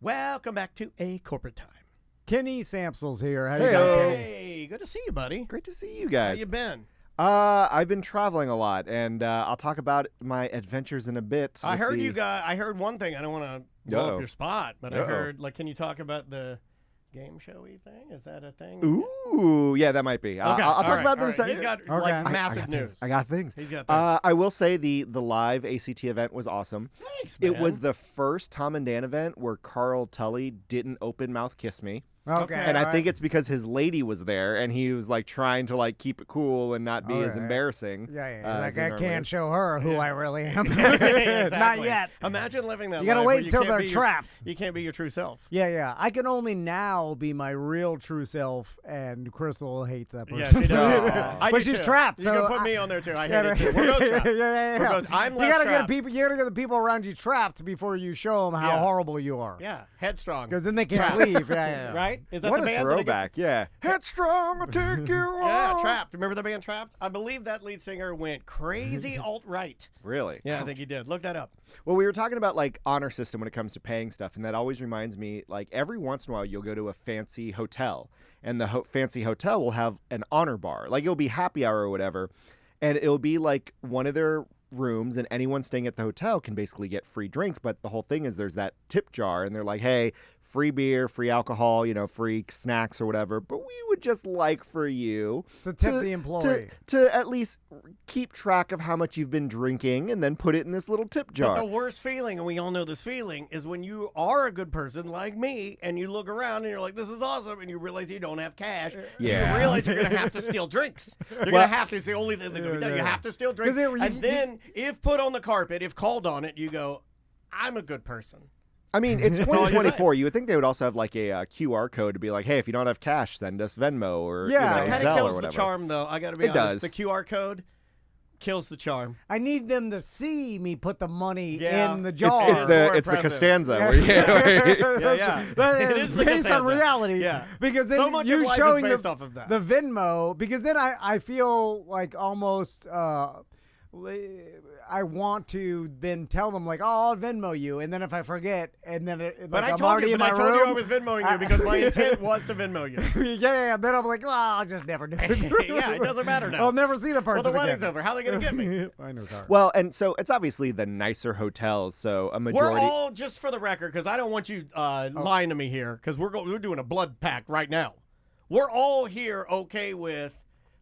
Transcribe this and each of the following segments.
Welcome back to A Corporate Time. Kenny Samsel's here. How you Hey, doing, Kenny? Hey, good to see you, buddy. Great to see you guys. How you been? I've been traveling a lot, and I'll talk about my adventures in a bit. I heard you guys. I heard one thing. I don't want to blow up your spot, but I heard, can you talk about the game showy thing? Is that a thing? Ooh, yeah, that might be. Okay. I'll talk about this. He's got massive news. I got things. He's got things. I will say the live ACT event was awesome. Thanks, man. It was the first Tom and Dan event where Carl Tully didn't open mouth kiss me. Okay. And I think it's because his lady was there, and he was trying to keep it cool and not be as embarrassing. Yeah. Like I can't show her who I really am. Exactly. Not yet. Imagine living that. You gotta life wait where till they're trapped. You can't be your true self. Yeah. I can only now be my real true self, and Crystal hates that Yeah, person. she does. But she's trapped. You so can put me on there too. I hate it too. We're both trapped. Yeah. I'm you less gotta trapped. You gotta get the people around you trapped before you show them how horrible you are. Yeah, headstrong. Because then they can't leave. Yeah. Right? Is that What the a band? throwback, yeah. Headstrong, I'll take you on. Yeah, Trapped. Remember the band Trapped? I believe that lead singer went crazy alt-right. Really? Yeah, I think he did. Look that up. Well, we were talking about honor system when it comes to paying stuff, and that always reminds me, every once in a while you'll go to a fancy hotel, and the fancy hotel will have an honor bar. It'll be happy hour or whatever, and it'll be one of their rooms, and anyone staying at the hotel can basically get free drinks, but the whole thing is there's that tip jar, and they're like, hey, free beer, free alcohol, free snacks or whatever, but we would just like for you To tip the employee. to at least keep track of how much you've been drinking and then put it in this little tip jar. But the worst feeling, and we all know this feeling, is when you are a good person like me, and you look around and you're like, this is awesome, and you realize you don't have cash, so Yeah. you realize you're going to have to steal drinks. You're going to have to. It's the only thing that can be done. You have to steal drinks. And then, if put on the carpet, if called on it, you go, I'm a good person. I mean, it's all you 2024. You would think they would also have a QR code to be like, hey, if you don't have cash, send us Venmo or It kind Zelle of or kills the whatever. charm, though. I got to be honest. does. The QR code kills the charm. I need them to see me put the money Yeah. in the jar. It's the Costanza. Where Yeah. That It is is the based on Costanza. reality. Yeah. Because then So much you of life showing is based off of that. the Venmo, because then I feel like almost I want to then tell them I'll Venmo you, and then if I forget, and then But I'm I told already you, in but my I told you I room. was Venmoing you because my intent was to Venmo you. yeah. Then I'm like, I'll just never do it. Yeah, it doesn't matter now. I'll never see the person Well, the wedding's again. over. How are they going to get me? I know, sorry. Well, and so it's obviously the nicer hotels, so a majority. We're all, just for the record, because I don't want you lying to me here, because we're doing a blood pact right now. We're all here okay with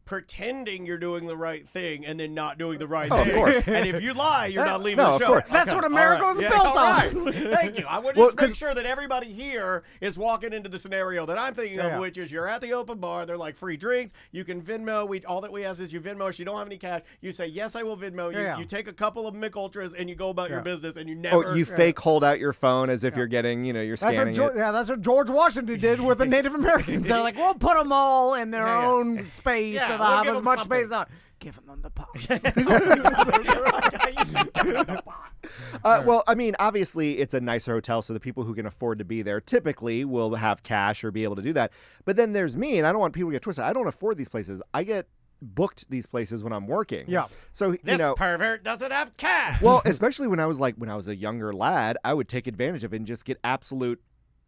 pretending you're doing the right thing and then not doing the right thing. Of course. And if you lie, you're not leaving no, the of show. course. That's what America was built all on. right. Thank you. I would just make sure that everybody here is walking into the scenario that I'm thinking of, which is you're at the open bar. They're like free drinks. You can Venmo. All that we ask is you Venmo us. You don't have any cash. You say, yes, I will Venmo you. Yeah. You take a couple of Mick Ultras and you go about your business and you never. Oh, you fake hold out your phone as if you're getting, you're scanning it. That's what George Washington did with the Native Americans. They're like, we'll put them all in their own space Yeah, so they'll we'll have give as them much something. space out. Giving them the pox. Well, I mean, obviously it's a nicer hotel, so the people who can afford to be there typically will have cash or be able to do that. But then there's me, and I don't want people to get twisted. I don't afford these places. I get booked these places when I'm working. Yeah. So, This pervert doesn't have cash. well, especially when I was a younger lad, I would take advantage of it and just get absolute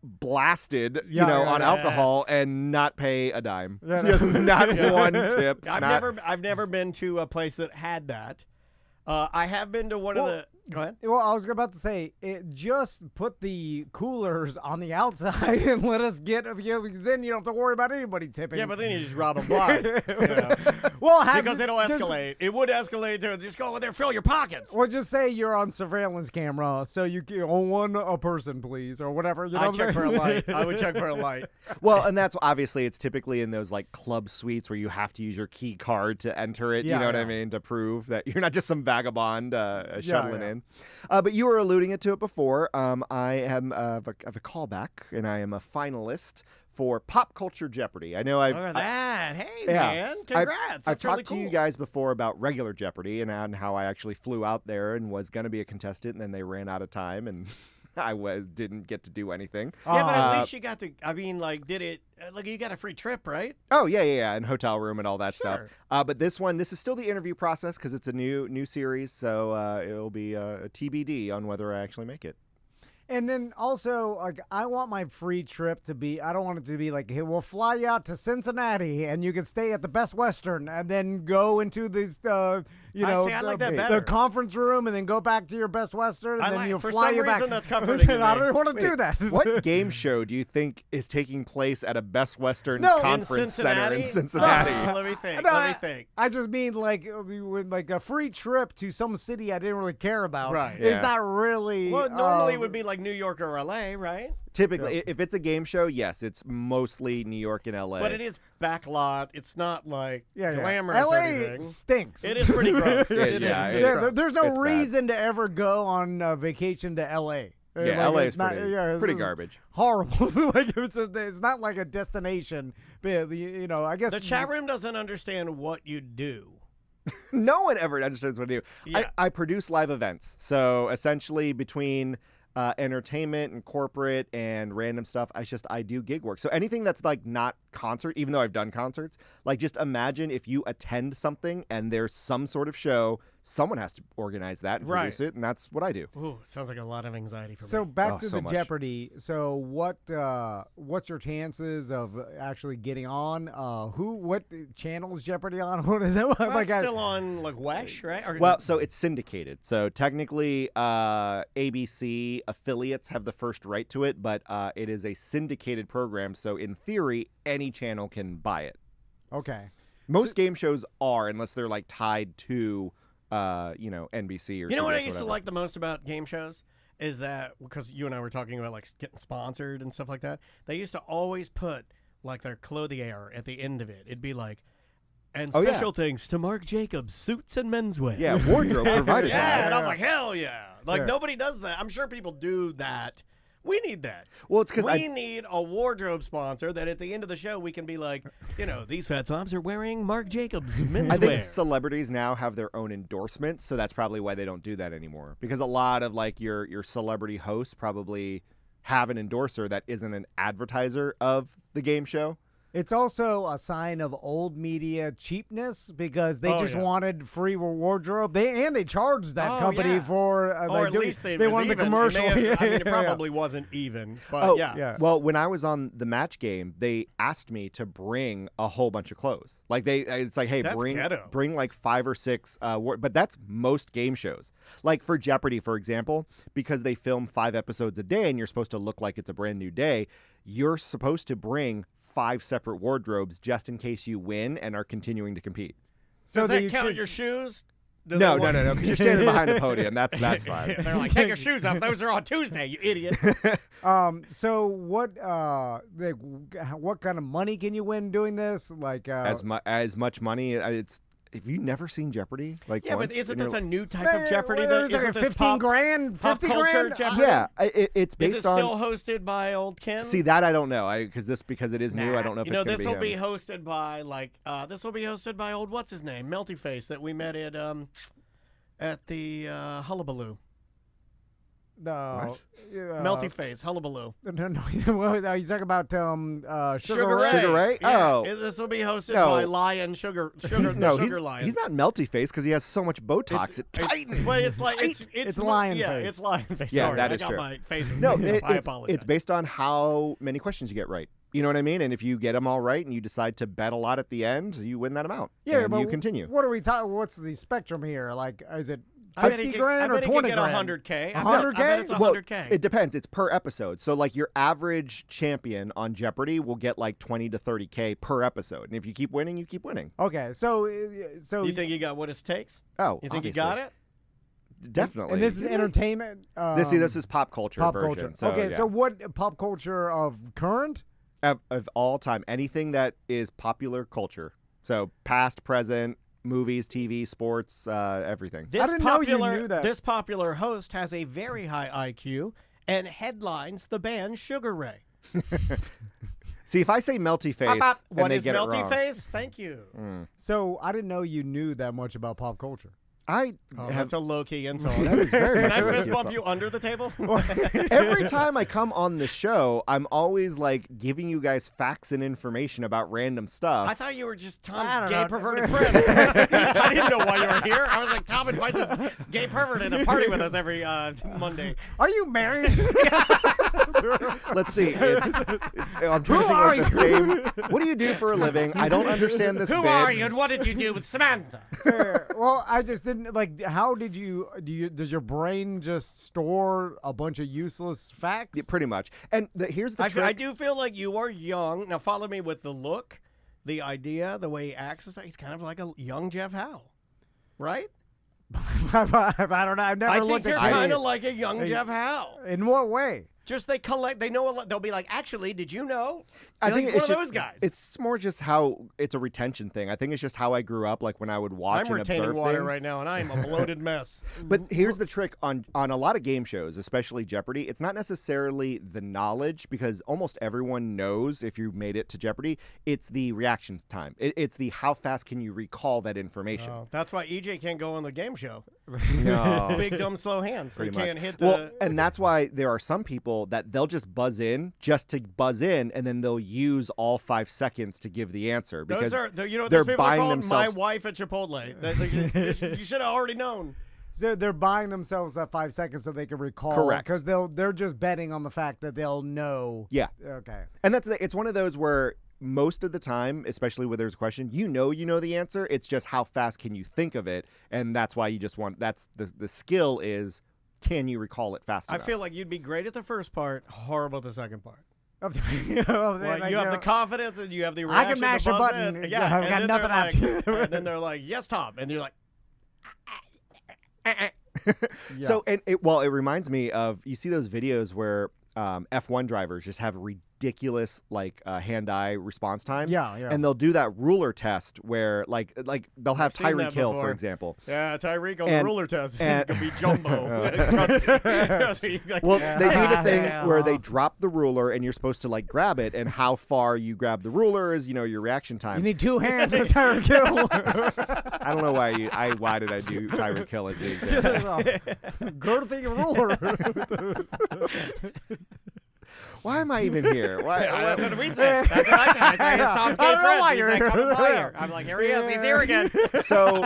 blasted, on alcohol and not pay a dime. Just not one tip. I've never been to a place that had that. I have been to one of the. Go ahead. Well, I was about to say, just put the coolers on the outside and let us get because then you don't have to worry about anybody tipping. Yeah, but then you just rob them blind. Well, because it'll escalate. It would escalate to just go in there, fill your pockets. Or just say you're on surveillance camera, so you can a person, please, or whatever. You know I'd check for a light. I would check for a light. Well, and that's obviously it's typically in those club suites where you have to use your key card to enter it. You know what I mean, to prove that you're not just some vagabond shuttling in. But you were alluding to it before. I am of a callback, and I am a finalist for Pop Culture Jeopardy. I know Look at that. Hey, man. Congrats. I've That's really talked cool. to you guys before about regular Jeopardy and how I actually flew out there and was going to be a contestant, and then they ran out of time, and I didn't get to do anything. Yeah, but at least you got to, did it, you got a free trip, right? Oh, yeah, and hotel room and all that stuff. Sure. But this is still the interview process because it's a new series, so it'll be a TBD on whether I actually make it. And then also, like, I want my free trip to be, I don't want it to be like, hey, we'll fly you out to Cincinnati and you can stay at the Best Western and then go into this, I like that better. the conference room and then go back to your Best Western and then you'll fly you back. For some reason, that's comforting to me. I don't want to do that. What game show do you think is taking place at a Best Western conference center in Cincinnati? Let me think. I just mean like a free trip to some city I didn't really care about. Right. It's not really. Well, normally it would be like New York or LA, right? Typically, if it's a game show, yes, it's mostly New York and LA. But it is backlot. It's not like glamorous LA or anything. Stinks. It is pretty gross. There's no It's reason to ever go on vacation to LA. Yeah, like, LA it's is pretty garbage. Horrible. Like it's not like a destination. But, I guess The chat room doesn't understand what you do. No one ever understands what I do. Yeah. I produce live events. So essentially between entertainment and corporate and random stuff, I do gig work. So anything that's like not concert, even though I've done concerts, like just imagine if you attend something and there's some sort of show, someone has to organize that and produce it, and that's what I do. Ooh, sounds like a lot of anxiety for me. So back to so the much. Jeopardy. So what's your chances of actually getting on? What channel is Jeopardy on? What is that? Well, it's still on like Wesh, right? Or Well, so it's syndicated. So technically, ABC affiliates have the first right to it, but it is a syndicated program. So in theory, any channel can buy it. Okay. Most game shows are, unless they're like tied to, NBC or. You know what I CBS or used to whatever. like the most about game shows is that because you and I were talking about like getting sponsored and stuff like that. They used to always put like their clothier at the end of it. It'd be like, and special thanks to Marc Jacobs Suits and Menswear. Yeah, wardrobe provided. Yeah, by and I'm like, hell yeah! Like nobody does that. I'm sure people do that. We need that. Well, it's because we need a wardrobe sponsor that at the end of the show we can be like, these fat tops are wearing Marc Jacobs menswear. I think celebrities now have their own endorsements, so that's probably why they don't do that anymore. Because a lot of like your celebrity hosts probably have an endorser that isn't an advertiser of the game show. It's also a sign of old media cheapness because they wanted free wardrobe. They charged that company for. Or at least they wanted the commercial. It probably wasn't even. But Well, when I was on the match game, they asked me to bring a whole bunch of clothes. Like it's like, hey, That's ghetto. bring like 5 or 6. But that's most game shows. Like for Jeopardy, for example, because they film 5 episodes a day, and you're supposed to look like it's a brand new day. You're supposed to bring 5 separate wardrobes just in case you win and are continuing to compete. So does that count your shoes? No, because you're standing behind a podium. That's fine. They're like, take your shoes off. Those are on Tuesday, you idiot. So what kind of money can you win doing this? Like as much money. Have you never seen Jeopardy? Like yeah, once but isn't in this a a new type of Jeopardy? There's like 15 grand, 50 grand. Jeopardy? Yeah, it's based is it on. still hosted by old Ken? See that I don't know. Because it is new. I don't know if it's going to be this will him. be hosted by old what's his name, Melty Face that we met at the Hullabaloo. No, Melty Face Hullabaloo. No. You talking about Sugar Ray? Sugar Ray? Yeah. Oh, This will be hosted by Lion Sugar Lion. He's not Melty Face because he has so much Botox. It tightens. But it's like it's Lion yeah, Face. It's Lion Face. Yeah, Sorry, that I is got true. my faces No, mixed up. I apologize. it's based on how many questions you get right. You know what I mean? And if you get them all right and you decide to bet a lot at the end, you win that amount. Yeah, and but you continue. What are we talking? What's the spectrum here? Like, is it I bet 50 he grand I or bet he 20 could grand? get 100K. 100K? I bet it's 100K. Well, it depends. It's per episode. So, like, your average champion on Jeopardy will get, like, 20 to 30K per episode. And if you keep winning, you keep winning. Okay, so you think you got what it takes? Oh, You think obviously. you got it? Definitely. And this is entertainment. This is pop culture pop version. culture. So, okay, yeah. so what pop culture of current? Of all time, anything that is popular culture. So, past, present, movies, TV, sports, everything. I didn't know you knew that. This popular host has a very high IQ and headlines the band Sugar Ray. See, if I say Melty Face, and What they is get it Melty wrong. Face? Thank you. So I didn't know you knew that much about pop culture. I That's have a low-key insult. that is very Can much I a fist bump insult. you under the table? Every time I come on the show, I'm always like giving you guys facts and information about random stuff. I thought you were just I Tom's don't gay know. perverted friend. I didn't know why you were here. I was like, Tom invites his gay pervert in to party with us every Monday. Are you married? Let's see. I'm trying to think are like the same. What do you do for a living? I don't understand this. Who bit. are you and what did you do with Samantha? Well, I just didn't like. How did you? Does your brain just store a bunch of useless facts? Yeah, pretty much. And here's the trick. I do feel like you are young. Now follow me with the look, the idea, the way he acts. He's kind of like a young Jeff Howe, right? I don't know. I've never I looked think you're at kind of like a young Jeff Howe. In what way? Just they collect. They know a lot. They'll be like, actually, did you know? I You're think like, it's one of just, those guys. It's more just how it's a retention thing. I think it's just how I grew up. Like when I would watch I'm and retaining observe water things. right now, and I am a bloated mess. But here's the trick on a lot of game shows, especially Jeopardy. It's not necessarily the knowledge because almost everyone knows if you made it to Jeopardy. It's the reaction time. It's the how fast can you recall that information. Oh, that's why EJ can't go on the game show. No. Big dumb slow hands. Pretty He much. can't hit the. Well, and that's why there are some people that they'll just buzz in just to buzz in, and then they'll use all 5 seconds to give the answer because those are, you know what they're those people are buying called? themselves. My wife at Chipotle. You should have already known. So they're buying themselves that 5 seconds so they can recall. Correct. Because they're just betting on the fact that they'll know. Yeah, Okay. and it's one of those where most of the time, especially when there's a question, you know the answer. It's just how fast can you think of it, and that's why you just want. That's the skill is. Can you recall it fast enough? I feel like you'd be great at the first part, horrible at the second part. Like, You have the confidence and you have the reaction. I can mash to a buzz button. in. Yeah, Yeah, I've got and then nothing they're after. like, and then they're like, "Yes, Tom," and you're like, So it reminds me of you see those videos where F1 drivers just have ridiculous like hand-eye response times. Yeah. And they'll do that ruler test where like they'll have I've seen Tyreek that Hill, before. for example. "Yeah, Tyreek on the And- ruler test. This is and- gonna be jumbo." Well, they do the thing Yeah. where they drop the ruler and you're supposed to like grab it, and how far you grab the ruler is your reaction time. You need 2 hands with Tyreek Hill. I don't know why did I do Tyreek Hill as the example. Girthy ruler. Why am I even here? Why? That's what we said. That's what I said. I said, "It's Tom's I gay don't know why friend. He's you're like, coming here." by here." I'm like, "Here he is. He's here again." So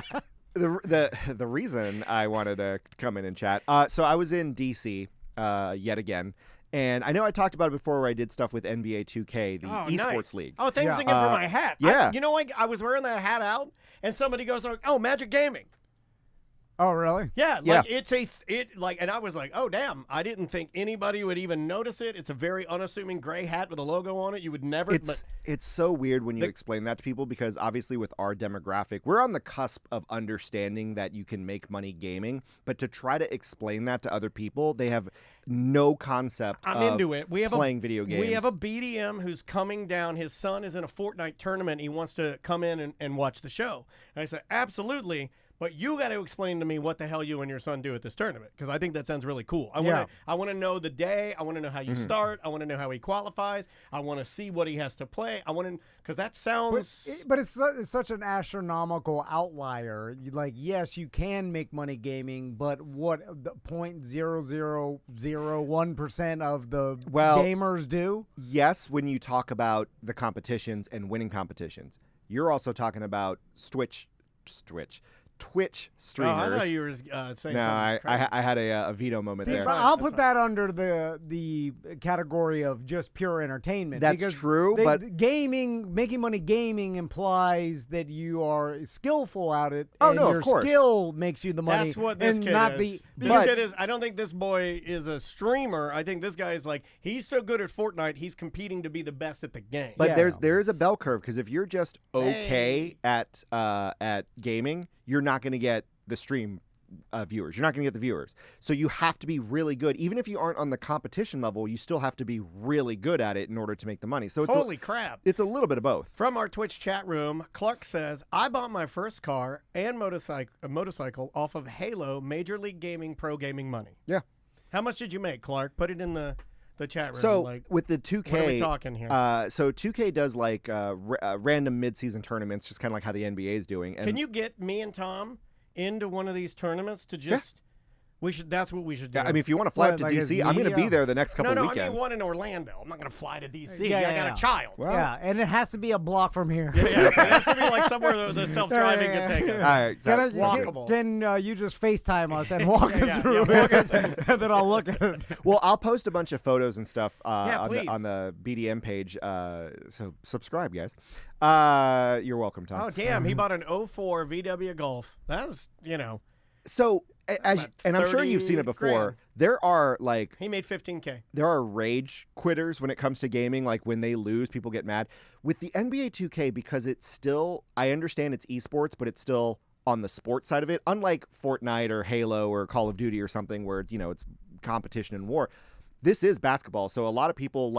the reason I wanted to come in and chat. So I was in DC yet again, and I know I talked about it before where I did stuff with NBA 2K, the Esports nice. League. Oh, thanks Yeah. again for my hat. yeah. I was wearing that hat out, and somebody goes, "Oh, Magic Gaming." Oh, really? Yeah, Yeah. like and I was like, "Oh, damn! I didn't think anybody would even notice it." It's a very unassuming gray hat with a logo on it. You would never. It's so weird when you explain that to people because obviously with our demographic, we're on the cusp of understanding that you can make money gaming, but to try to explain that to other people, they have no concept I'm of into it. We have playing video games. We have a BDM who's coming down. His son is in a Fortnite tournament. He wants to come in and watch the show. And I said, absolutely. But you got to explain to me what the hell you and your son do at this tournament, because I think that sounds really cool. I want to know the day. I want to know how you start. I want to know how he qualifies. I want to see what he has to play. I want to, because that sounds. But it's such an astronomical outlier. Like, yes, you can make money gaming, but what the 0.0001% of the gamers do? Yes, when you talk about the competitions and winning competitions, you're also talking about Twitch streamers. Oh, I thought you were saying no, something. I had a veto moment See, there. but I'll put that under the category of just pure entertainment. That's because true, but making money gaming implies that you are skillful at it. Oh, and no, of your course. skill makes you the money. That's what this and kid not is. This but- kid is. I don't think this boy is a streamer. I think this guy is like, he's so good at Fortnite, he's competing to be the best at the game. But Yeah. there is a bell curve because if you're just okay at gaming, you're not going to get the stream viewers. You're not going to get the viewers. So you have to be really good. Even if you aren't on the competition level, you still have to be really good at it in order to make the money. So it's Holy crap. it's a little bit of both. From our Twitch chat room, Clark says, I bought my first car and motorcycle off of Halo Major League Gaming Pro Gaming money. Yeah. How much did you make, Clark? Put it in the chat room. So with the 2K, what are we talking here? So 2K does like random mid-season tournaments, just kind of like how the NBA is doing. And Can you get me and Tom into one of these tournaments to just? We should. That's what we should do. Yeah, I mean, if you want to fly up to Like DC, I'm going to be there the next couple no, weekends. I mean one in Orlando. I'm not going to fly to DC. Yeah, I got a child. Well, Yeah, and it has to be a block from here. Yeah, it has to be like somewhere the self-driving can take us. All right, exactly. Walkable. Can you just FaceTime us and walk us through walk it, and then I'll look at it. Well, I'll post a bunch of photos and stuff please. on the BDM page. So subscribe, guys. You're welcome, Tom. Oh, damn. He bought an 04 VW Golf. That's, So, about and I'm sure you've seen it 30 before. grand. There are he made $15K. there are rage quitters when it comes to gaming. Like when they lose, people get mad. With the NBA 2K, because it's still, I understand it's esports, but it's still on the sports side of it. Unlike Fortnite or Halo or Call of Duty or something where, it's competition and war. This is basketball. So a lot of people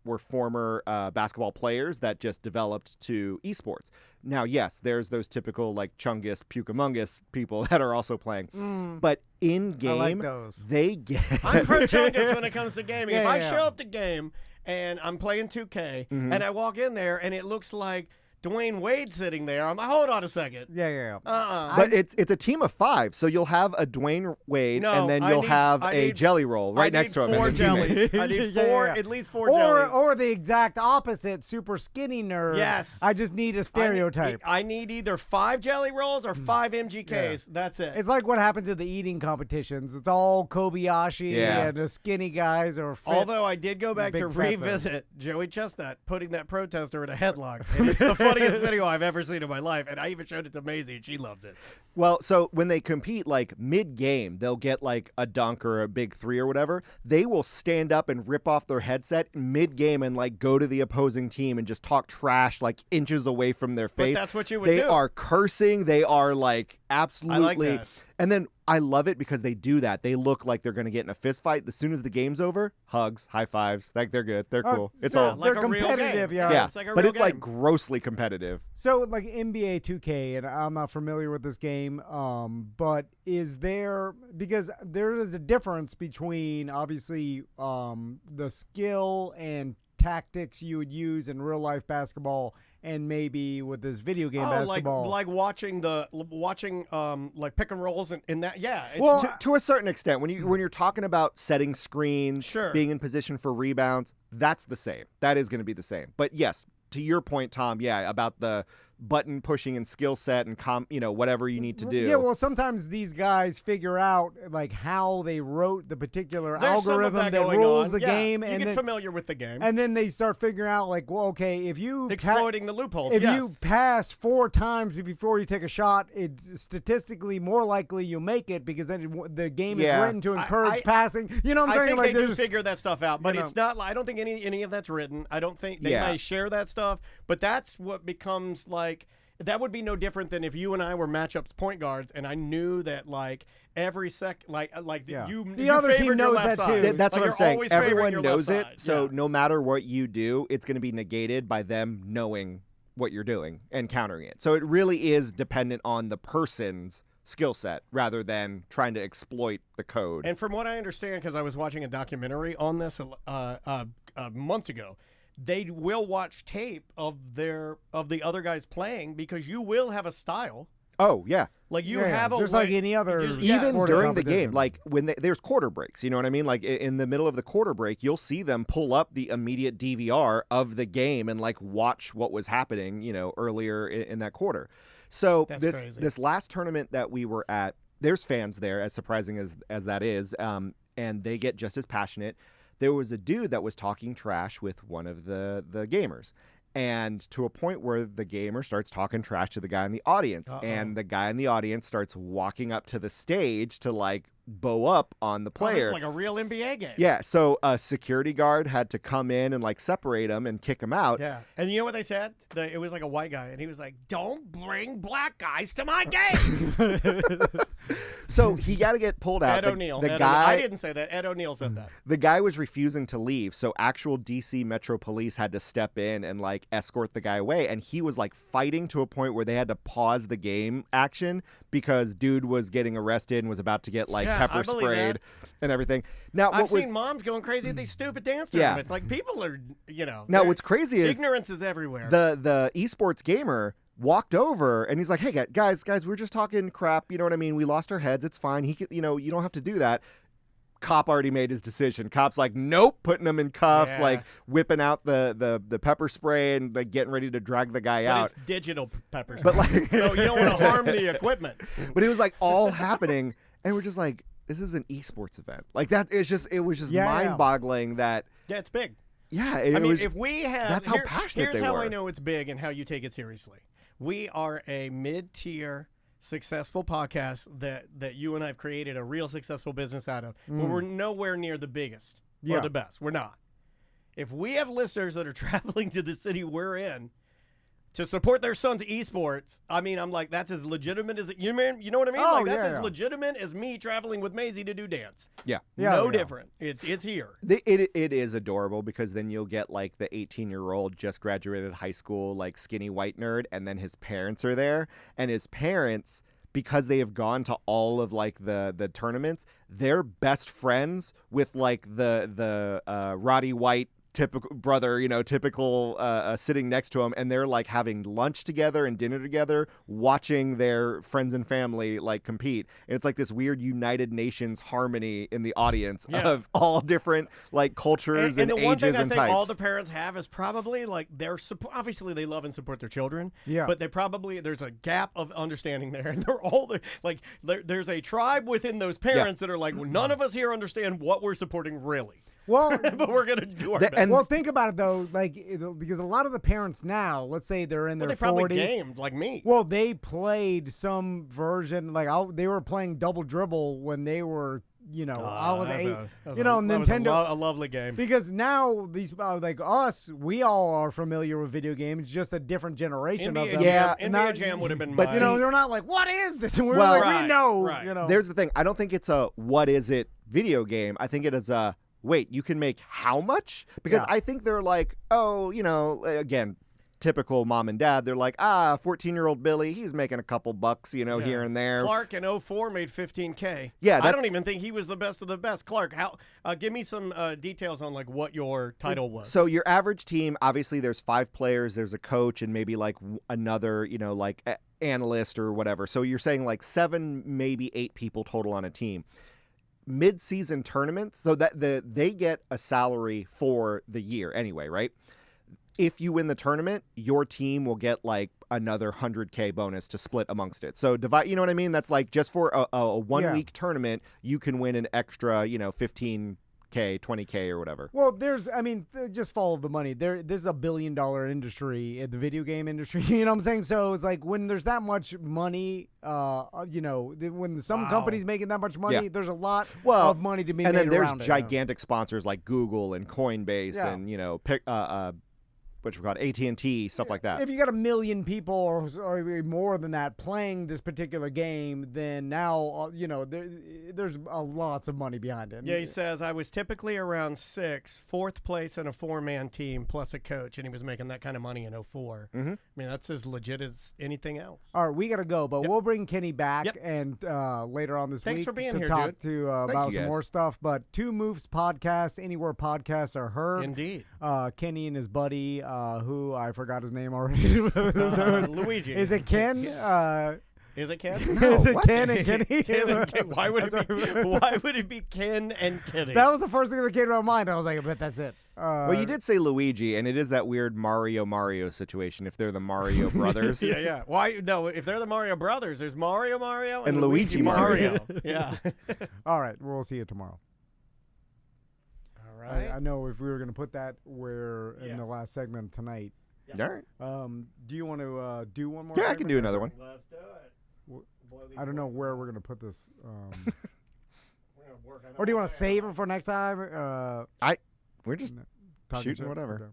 were former basketball players that just developed to esports. Now, yes, there's those typical Chungus, Pukamungus people that are also playing. But in game, I like those. they get. I'm pro Chungus when it comes to gaming. If Yeah, I yeah. show up to game and I'm playing 2K and I walk in there and it looks like Dwayne Wade sitting there, I'm like, hold on a second. Yeah. But it's a team of 5, so you'll have a Dwayne Wade, No, and then I you'll need- have I a need- jelly roll right I next need to him. 4 and their teammates. jellies. I need Yeah, four, yeah. at least 4 jellies. Or the exact opposite, super skinny nerd. Yes. I just need a stereotype. I need either 5 jelly rolls or 5 MGKs. That's it. It's like what happens at the eating competitions. It's all Kobayashi Yeah. and the skinny guys or fit. Although I did go back Big to fatso. revisit Joey Chestnut putting that protester in a headlock. And it's the funniest video I've ever seen in my life. And I even showed it to Maisie, and she loved it. Well, so when they compete, mid-game, they'll get a dunk or a big 3 or whatever. They will stand up and rip off their headset mid-game and go to the opposing team and just talk trash inches away from their face. But that's what you would They do. are cursing. They are absolutely. that. And then I love it because they do that. They look like they're going to get in a fist fight. As soon as the game's over, hugs, high fives. They're good. They're cool. It's so all. like they're a real competitive, game. yeah. Yeah, It's like a but real it's game. grossly competitive. So NBA 2K, and I'm not familiar with this game, but is there, because there is a difference between obviously the skill and tactics you would use in real life basketball and maybe with this video game basketball. like watching pick and rolls in that. Yeah. It's Well, To a certain extent, when you're talking about setting screens, Sure. being in position for rebounds, that's the same. That is going to be the same. But yes, to your point, Tom, yeah, about the button pushing and skill set and whatever you need to do. Yeah, well, sometimes these guys figure out how they wrote the particular there's some of algorithm that going rules on. the game, You and get then familiar with the game. and then they start figuring out okay, if you Exploiting the loopholes. if yes. you pass 4 times before you take a shot, it's statistically more likely you make it because then the game is Yeah. written to encourage I- passing. You know what I'm I saying? think they do there's- figure that stuff out, but you it's not. I don't think any of that's written. I don't think they Yeah. may share that stuff, but that's what becomes that would be no different than if you and I were matchups point guards, and I knew that every Yeah. you The you other team favored your knows left that side. too. That's what You're I'm saying. always favoring Everyone your knows left it, side. so Yeah. no matter what you do, it's going to be negated by them knowing what you're doing and countering it. So it really is dependent on the person's skill set rather than trying to exploit the code. And from what I understand, because I was watching a documentary on this a month ago, they will watch tape of the other guys playing because you will have a style. Oh, yeah. You Yeah, have a just way, like any other Even sport during the game, competition. when there's quarter breaks, you know what I mean? In the middle of the quarter break, you'll see them pull up the immediate DVR of the game and watch what was happening, earlier in that quarter. So That's crazy. this last tournament that we were at, there's fans there, as surprising as that is, and they get just as passionate. There was a dude that was talking trash with one of the gamers. And to a point where the gamer starts talking trash to the guy in the audience. And the guy in the audience starts walking up to the stage to bow up on the Oh, this player. is like a real NBA game. Yeah, so a security guard had to come in and separate him and kick him out. Yeah. And you know what they said? It was like a white guy, and he was like, "Don't bring black guys to my game." So he got to get pulled out. Ed O'Neill. The Ed guy, O'Neill. I didn't say that. Ed O'Neill said that. The guy was refusing to leave, so actual DC Metro Police had to step in and escort the guy away, and he was fighting to a point where they had to pause the game action because dude was getting arrested and was about to get Yeah, pepper I believe sprayed that. and everything. Now I've what was seen moms going crazy at these stupid dance Yeah. tournaments. People are, now what's crazy is ignorance is everywhere. the esports gamer walked over and he's like, hey guys, we're just talking crap. You know what I mean? We lost our heads. It's fine. He could, you don't have to do that. Cop already made his decision. Cop's like, nope, putting him in cuffs, like whipping out the pepper spray and like getting ready to drag the guy out. It's digital pepper spray. But like, so you don't want to harm the equipment. But it was like all happening, and we're just like, this is an esports event. Like that. It was just mind-boggling that. Yeah, it's big. Yeah, if we have, that's how passionate here's they how were. I know it's big and how you take it seriously. We are a mid-tier successful podcast that you and I have created a real successful business out of, but we're nowhere near the biggest or the best. We're not. If we have listeners that are traveling to the city we're in to support their son's esports, I mean, I'm like, that's as legitimate as you know what I mean? Oh, like that's as legitimate as me traveling with Maisie to do dance. Yeah. No different. It's here. It is adorable because then you'll get like the 18-year-old just graduated high school, like skinny white nerd, and then his parents are there, and his parents, because they have gone to all of like the tournaments, they're best friends with like the Roddy White typical brother, sitting next to him, and they're like having lunch together and dinner together, watching their friends and family like compete. And it's like this weird United Nations harmony in the audience of all different like cultures and the ages one thing I and think types. all the parents have is probably like obviously they love and support their children. Yeah. But there's a gap of understanding there, and they're all there's a tribe within those parents that are like, well, none of us here understand what we're supporting really. Well, but we're gonna do our best. Well, think about it though, because a lot of the parents now, let's say they're in their 40s. They probably gamed like me. Well, they played some version, they were playing double dribble when they were, I was 8. Nintendo, was a lovely game. Because now these like us, we all are familiar with video games, just a different generation of them. Yeah, NBA Jam would have been. But mine. they're not like, what is this? And we're Well, like, we know. right. There's the thing. I don't think it's a what is it video game. I think it is a wait, you can make how much? Because I think they're like, again, typical mom and dad. They're like, 14-year-old Billy, he's making a couple bucks, here and there. Clark in 04 made $15K. Yeah, I don't even think he was the best of the best. Clark, give me some details on like what your title was. So your average team, obviously, there's 5 players, there's a coach, and maybe like another, analyst or whatever. So you're saying like 7, maybe 8 people total on a team. Mid-season tournaments, so that they get a salary for the year anyway, right? If you win the tournament, your team will get like another $100K bonus to split amongst it. So divide, you know what I mean? That's like just for a 1 week tournament, you can win an extra, $15K, $20K or whatever. Well, just follow the money. This is $1 billion industry, the video game industry. You know what I'm saying? So it's like when there's that much money, when some company's making that much money, there's a lot of money to be made around it. And then there's gigantic sponsors like Google and Coinbase and, which we call AT&T, stuff like that. If you got 1 million people or more than that playing this particular game, then now, there's lots of money behind it. Yeah, he says, I was typically around 6, 4th place in a 4-man team plus a coach, and he was making that kind of money in 04. Mm-hmm. I mean, that's as legit as anything else. All right, we got to go, but we'll bring Kenny back and later on this week for being to here, talk dude. about some more stuff. But Two Moves Podcast, anywhere podcasts are heard. Indeed. Kenny and his buddy, who I forgot his name already. Luigi. Is it Ken? Is it Ken? Is it Ken and Kenny? Ken and Ken. Why would it be Ken and Kenny? That was the first thing that came to my mind. I was like, I bet that's it. Well, you did say Luigi, and it is that weird Mario situation if they're the Mario brothers. Yeah. Why? No, if they're the Mario brothers, there's Mario and Luigi Mario. Yeah. All right, we'll see you tomorrow. All right. I know if we were going to put that in the last segment tonight. All right. Do you want to do one more? Yeah, I can do another one. Let's do it. I don't know where we're going to put this. Or do you want to save it for next time? We're just shooting whatever.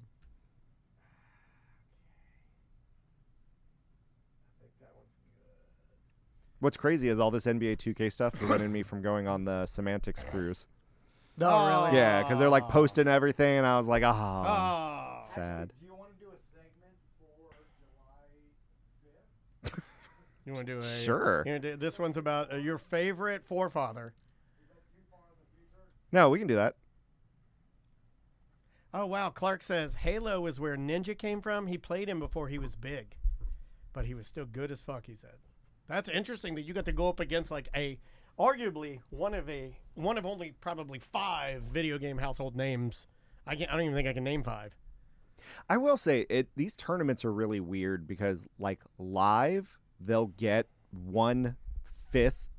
What's crazy is all this NBA 2K stuff prevented me from going on the semantics cruise. No, really? Yeah, because they're like posting everything, and I was like, sad. Actually, do you want to do a segment for July 5th? You want to do a Sure. This one's about your favorite forefather. No, we can do that. Oh wow, Clark says Halo is where Ninja came from. He played him before he was big. but he was still good as fuck, he said. That's interesting that you got to go up against like arguably one of only probably 5 video game household names. I don't even think I can name 5. I will say these tournaments are really weird because like live, they'll get 1/5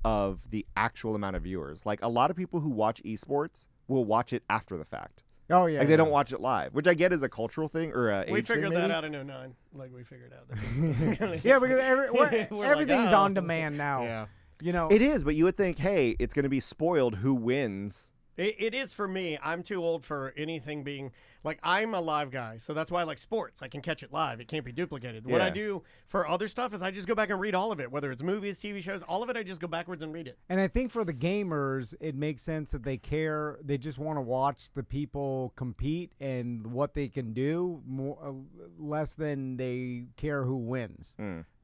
of the actual amount of viewers. Like a lot of people who watch esports will watch it after the fact. Oh yeah, like they don't watch it live, which I get is a cultural thing or a we age figured thing, that maybe. out in 09. Like we figured out that. Yeah, because everything's like, oh. on demand now. Yeah. You know, It is, but you would think, hey, it's going to be spoiled who wins. It is for me. I'm too old for anything being like I'm a live guy, so that's why I like sports. I can catch it live. It can't be duplicated. What I Yeah. do for other stuff is I just go back and read all of it, whether it's movies, TV shows, all of it. I just go backwards and read it. and I think for the gamers, it makes sense that they care. They just want to watch the people compete and what they can do, more less than they care who wins.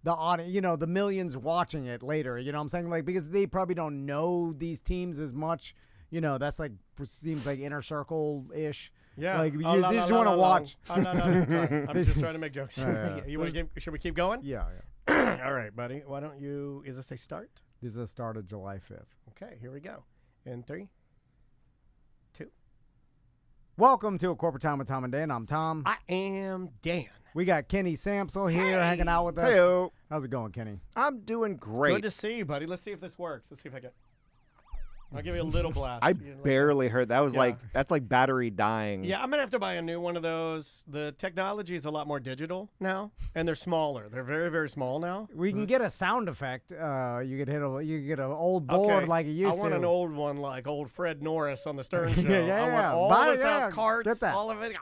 The audience, the millions watching it later. You know what I'm saying? Like because they probably don't know these teams as much. That's like seems like inner circle ish. Yeah. Like you just want to watch. Oh, no. I'm just trying to make jokes. Yeah. You want to should we keep going? Yeah. All right, buddy. Why don't you? Is this a start? This is the start of July 5th. Okay, here we go. In 3, 2. Welcome to A Corporate Time with Tom and Dan. I'm Tom. I am Dan. We got Kenny Samsel here Hey. hanging out with us. Heyo. How's it going, Kenny? I'm doing great. Good to see you, buddy. Let's see if this works. Let's see if I can. I'll give you a little blast. I You know, barely heard that. Was Yeah. that's like battery dying. Yeah, I'm gonna have to buy a new one of those. The technology is a lot more digital now, and they're smaller. They're very, very small now. We can get a sound effect. You could get an old board like it used to. I want an old one like old Fred Norris on the Stern Show. Yeah, I want all buy the it, sound yeah, carts, get that. all of it.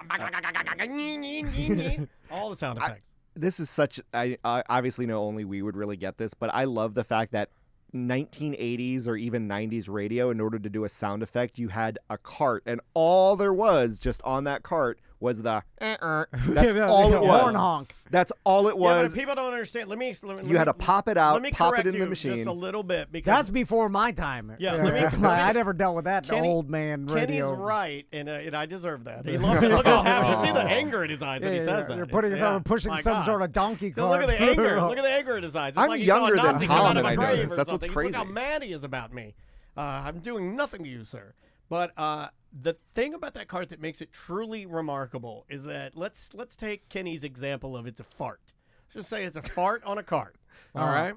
All the sound effects. This is such. I obviously know only we would really get this, but I love the fact that 1980s or even 90s radio, in order to do a sound effect, you had a cart, and all there was just on that cart was the. That's all it was. Horn honk. That's all it Yeah, was. but people don't understand. Let me You had to pop it out, let me pop it correct in the you machine. just a little bit because That's before my time. Yeah, let me- I never dealt with that Kenny- old man radio. Kenny's right, and I deserve that. He loves it. Look how happy. You see the anger in his eyes when he says that. You're putting pushing My some God. sort of donkey Yeah, look cart. at the anger. Look at the anger in his eyes. It's I'm like he saw a younger than Nazi come Tom, out of and a I know grave this. or That's what's something. Look how crazy. mad he is about me. I'm doing nothing to you, sir. But the thing about that cart that makes it truly remarkable is that let's take Kenny's example of it's a fart. Let's just say it's a fart on a cart. All right.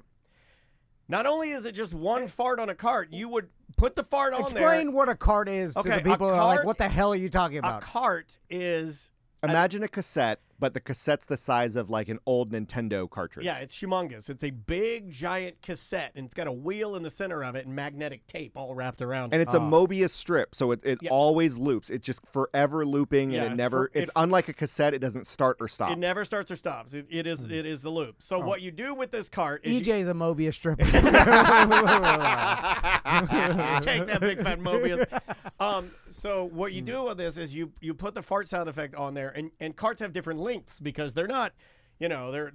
Not only is it just one fart on a cart, you would put the fart on there. Explain what a cart is to Okay, the a people who are like, cart- what the hell are you talking A about? cart is Imagine a cassette, but the cassette's the size of like an old Nintendo cartridge. yeah, it's humongous. It's a big, giant cassette, and it's got a wheel in the center of it and magnetic tape all wrapped around And it. it's a Mobius strip, so it Yeah. always loops. It's just forever looping, Yeah, and it's it's unlike a cassette. It doesn't start or stop. It never starts or stops. It is the loop. So what you do with this cart is EJ's a Mobius strip. take that big fat Mobius. So what you do with this is you put the fart sound effect on there, and carts have different lengths because they're not, they're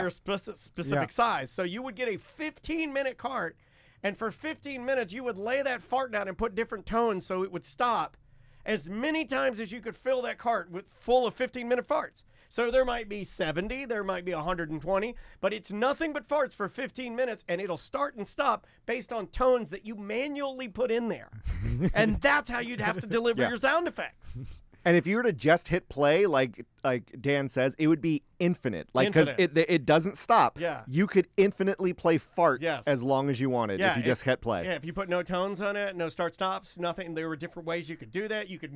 a specific size. So you would get a 15-minute cart, and for 15 minutes you would lay that fart down and put different tones so it would stop as many times as you could fill that cart full of 15-minute farts. So there might be 70, there might be 120, but it's nothing but farts for 15 minutes, and it'll start and stop based on tones that you manually put in there. And that's how you'd have to deliver Yeah. your sound effects. And if you were to just hit play, like Dan says, it would be infinite. Like because it doesn't stop. Yeah. You could infinitely play farts Yes. as long as you wanted if you just hit play. Yeah, if you put no tones on it, no start stops, nothing. There were different ways you could do that. You could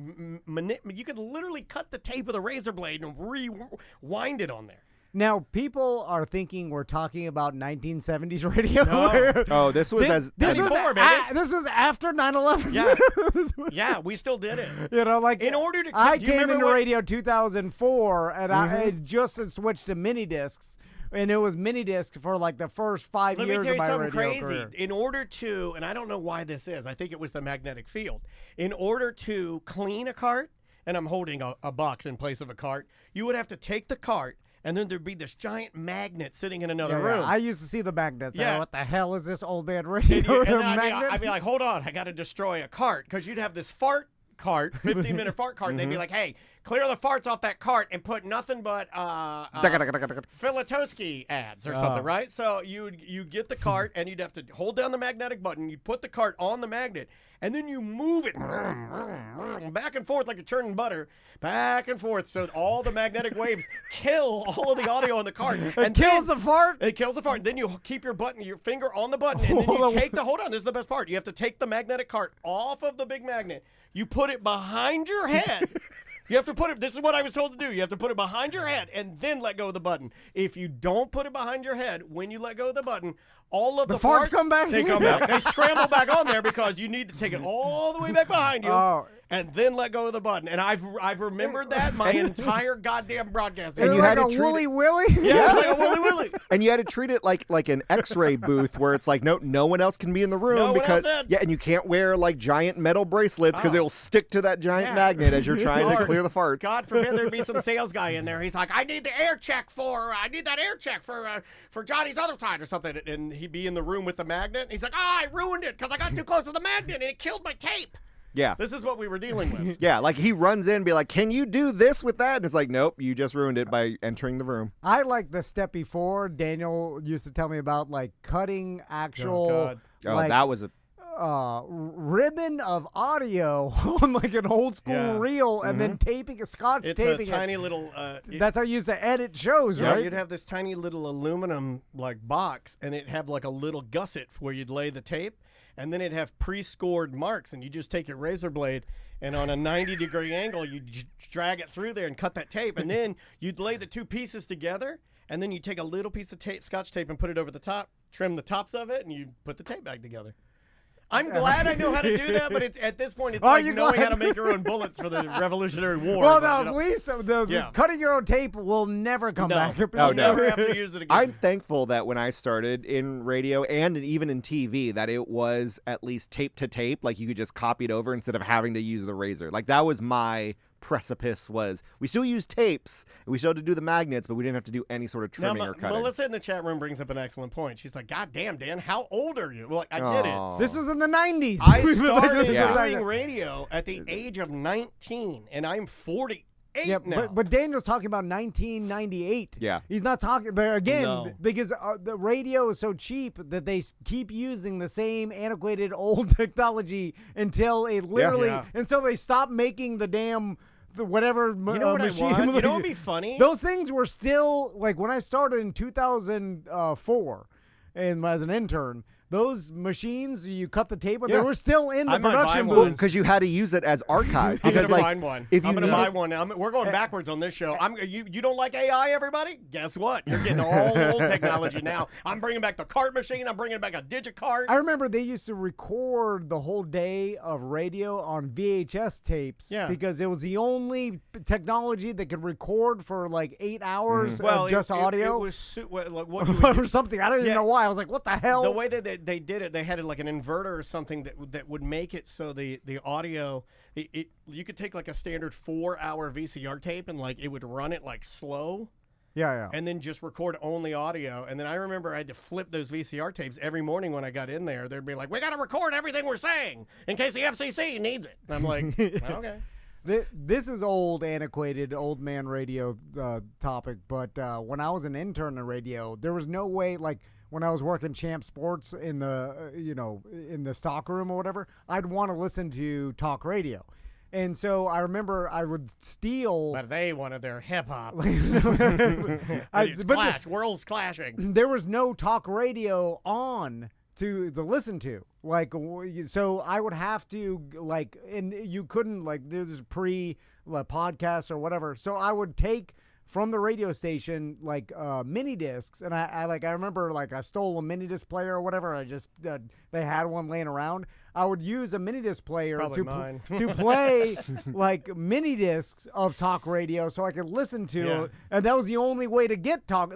you could literally cut the tape with a razor blade and rewind it on there. Now, people are thinking we're talking about 1970s radio. No. Oh, this was This was before, baby. this was after 9/11. Yeah. Yeah, we still did it. Like In order to I do you came remember into what- radio 2004, and I had just had switched to mini discs, and it was mini disc for like the first 5 Let me years tell of you my something radio crazy. career. In order to, and I don't know why this is, I think it was the magnetic field. In order to clean a cart, and I'm holding a box in place of a cart, you would have to take the cart, and then there'd be this giant magnet sitting in another Yeah, room. I used to see the magnets. Yeah. What the hell is this old man And radio? then magnet? I'd be like, hold on, I got to destroy a cart, because you'd have this fart cart, 15-minute fart cart, and they'd be like, hey, clear the farts off that cart and put nothing but Filatowski ads or something, right? So you get the cart, and you'd have to hold down the magnetic button. You'd put the cart on the magnet, and then you move it back and forth like a churning butter, back and forth, so all the magnetic waves kill all of the audio on the cart. And kills the fart? It kills the fart. Then you keep your finger on the button, and then you take hold on, this is the best part. You have to take the magnetic cart off of the big magnet. You put it behind your head. You have to put it, this is what I was told to do. You have to put it behind your head and then let go of the button. If you don't put it behind your head, when you let go of the button, all of the farts come back? They come back. They scramble back on there because you need to take it all the way back behind you and then let go of the button. And I've remembered that my entire goddamn broadcast. And you had like a Wooly Willy? Yeah, like a Wooly Willy. And you had to treat it like an X-ray booth where it's like no one else can be in the room because and you can't wear like giant metal bracelets because it'll stick to that giant magnet as you're trying to clear the farts. God forbid there'd be some sales guy in there. He's like, I need that air check for Johnny's other side or something, and he'd be in the room with the magnet. And he's like, I ruined it because I got too close to the magnet and it killed my tape. Yeah. This is what we were dealing with. Yeah, like he runs in and be like, can you do this with that? And it's like, nope, you just ruined it by entering the room. I like the step before. Daniel used to tell me about like cutting actual that was a ribbon of audio on like an old school reel and then taping taping a tiny little that's how you used to edit shows, right? You'd have this tiny little aluminum like box, and it'd have like a little gusset where you'd lay the tape, and then it'd have pre-scored marks, and you just take your razor blade and on a 90-degree angle you drag it through there and cut that tape, and then you'd lay the two pieces together, and then you take a little piece of tape, scotch tape, and put it over the top, trim the tops of it, and you put the tape back together. I'm glad I know how to do that, but it's at this point, it's like knowing how to make your own bullets for the Revolutionary War. Well, no, at least cutting your own tape will never come back. You'll never have to use it again. I'm thankful that when I started in radio and even in TV, that it was at least tape to tape, like you could just copy it over instead of having to use the razor. Like that was my precipice. Was we still use tapes and we still had to do the magnets, but we didn't have to do any sort of trimming or cutting. Melissa in the chat room brings up an excellent point. She's like, God damn, Dan, how old are you? Well, like, I get it. This was in the 90s. I started doing radio at the age of 19, and I'm 48 now. But Daniel's talking about 1998. Yeah. He's not talking, again, because the radio is so cheap that they keep using the same antiquated old technology until it literally, until they stop making the damn whatever machine. You know what would be funny? Those things were still, like when I started in 2004 and as an intern, those machines, you cut the tape, but they were still in the production booth. Because you had to use it as archive. I'm because going to find one. I'm going to buy one now. We're going backwards on this show. You don't like AI, everybody? Guess what? You're getting all old technology now. I'm bringing back the cart machine. I'm bringing back a digicart. I remember they used to record the whole day of radio on VHS tapes because it was the only technology that could record for like 8 hours of just audio. It was what or something. I don't even know why. I was like, what the hell? The way that they did it, they had like an inverter or something that would make it so the audio, you could take like a standard 4-hour VCR tape and like it would run it like slow. Yeah. And then just record only audio. And then I remember I had to flip those VCR tapes every morning when I got in there. They'd be like, we got to record everything we're saying in case the FCC needs it. And I'm like, okay. This is old, antiquated, old man radio topic. But when I was an intern in radio, there was no way, like, when I was working Champ Sports in the, in the stock room or whatever, I'd want to listen to talk radio. And so I remember I would steal. But they wanted their hip hop. Worlds clashing. There was no talk radio on to listen to. Like, so I would have to, like, and you couldn't, like, there's podcasts or whatever. So I would take from the radio station, like, mini discs, and I remember, like, I stole a mini disc player or whatever. I just they had one laying around. I would use a mini disc player to play like mini discs of talk radio, so I could listen to it, and that was the only way to get talk,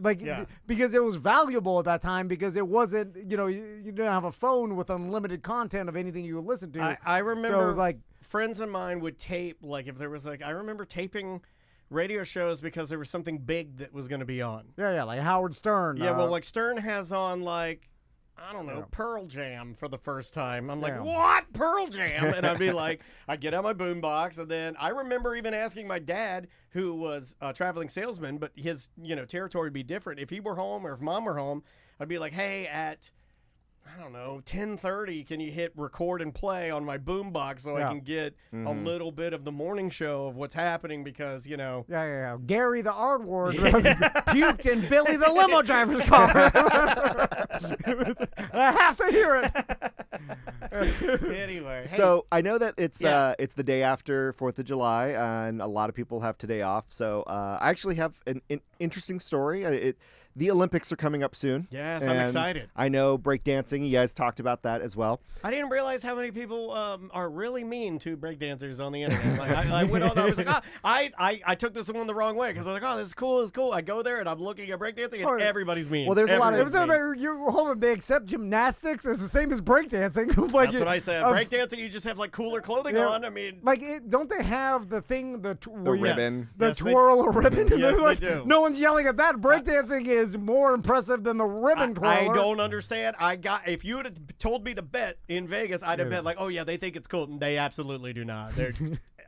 because it was valuable at that time, because it wasn't, you didn't have a phone with unlimited content of anything you would listen to. I remember, so it was like friends of mine would tape, like, if there was, like, I remember taping radio shows because there was something big that was going to be on. Yeah, like Howard Stern. Yeah, well, like Stern has on, like, I don't know, Pearl Jam for the first time. I'm like, Yeah. what? Pearl Jam? And I'd be like, I'd get out my boombox, and then I remember even asking my dad, who was a traveling salesman, but his, territory would be different. If he were home or if mom were home, I'd be like, hey, at, I don't know, 10:30, can you hit record and play on my boombox so I can get a little bit of the morning show of what's happening because, Yeah. Gary the R word puked in Billy the limo driver's car. I have to hear it. Anyway. So I know that it's the day after 4th of July, and a lot of people have today off. So I actually have an interesting story. The Olympics are coming up soon. Yes, I'm excited. I know breakdancing. You guys talked about that as well. I didn't realize how many people are really mean to breakdancers on the internet. Like I went on, I was like, I took this one the wrong way because I was like, this is cool. I go there and I'm looking at breakdancing and everybody's mean. Well, there's a lot of they accept gymnastics as the same as breakdancing. That's what I said. Breakdancing, you just have like cooler clothing on. I mean, don't they have the thing, the ribbon, twirl a ribbon? Yes, they do. No one's yelling at that. Breakdancing is more impressive than the ribbon twirler. I don't understand. If you would have told me to bet in Vegas, I'd have bet like, oh yeah, they think it's cool. And they absolutely do not.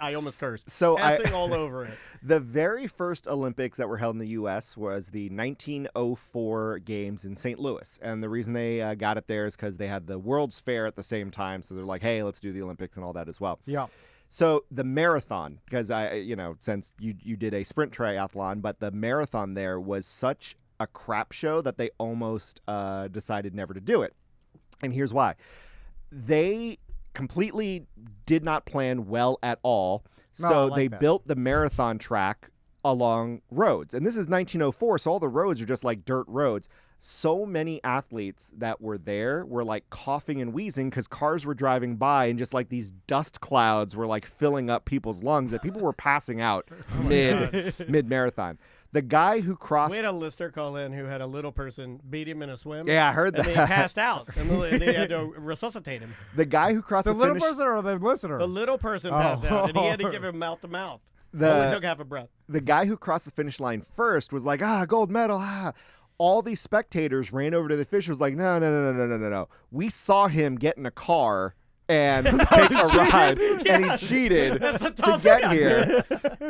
I almost cursed. So S-ing all over it. The very first Olympics that were held in the U.S. was the 1904 Games in St. Louis. And the reason they got it there is because they had the World's Fair at the same time. So they're like, hey, let's do the Olympics and all that as well. Yeah. So the marathon, because since you did a sprint triathlon, but the marathon there was such a crap show that they almost decided never to do it. And here's why. They completely did not plan well at all. So they built the marathon track along roads. And this is 1904, so all the roads are just like dirt roads. So many athletes that were there were like coughing and wheezing because cars were driving by and just like these dust clouds were like filling up people's lungs that people were passing out mid-marathon. The guy who crossed... We had a listener call in who had a little person beat him in a swim. Yeah, I heard that. And they passed out. And they had to resuscitate him. The guy who crossed the little finish... person or the listener? The little person passed out, and he had to give him mouth to mouth. Only took half a breath. The guy who crossed the finish line first was like, gold medal, All these spectators ran over to the officials like, no. We saw him get in a car and take a ride, and he cheated to get here.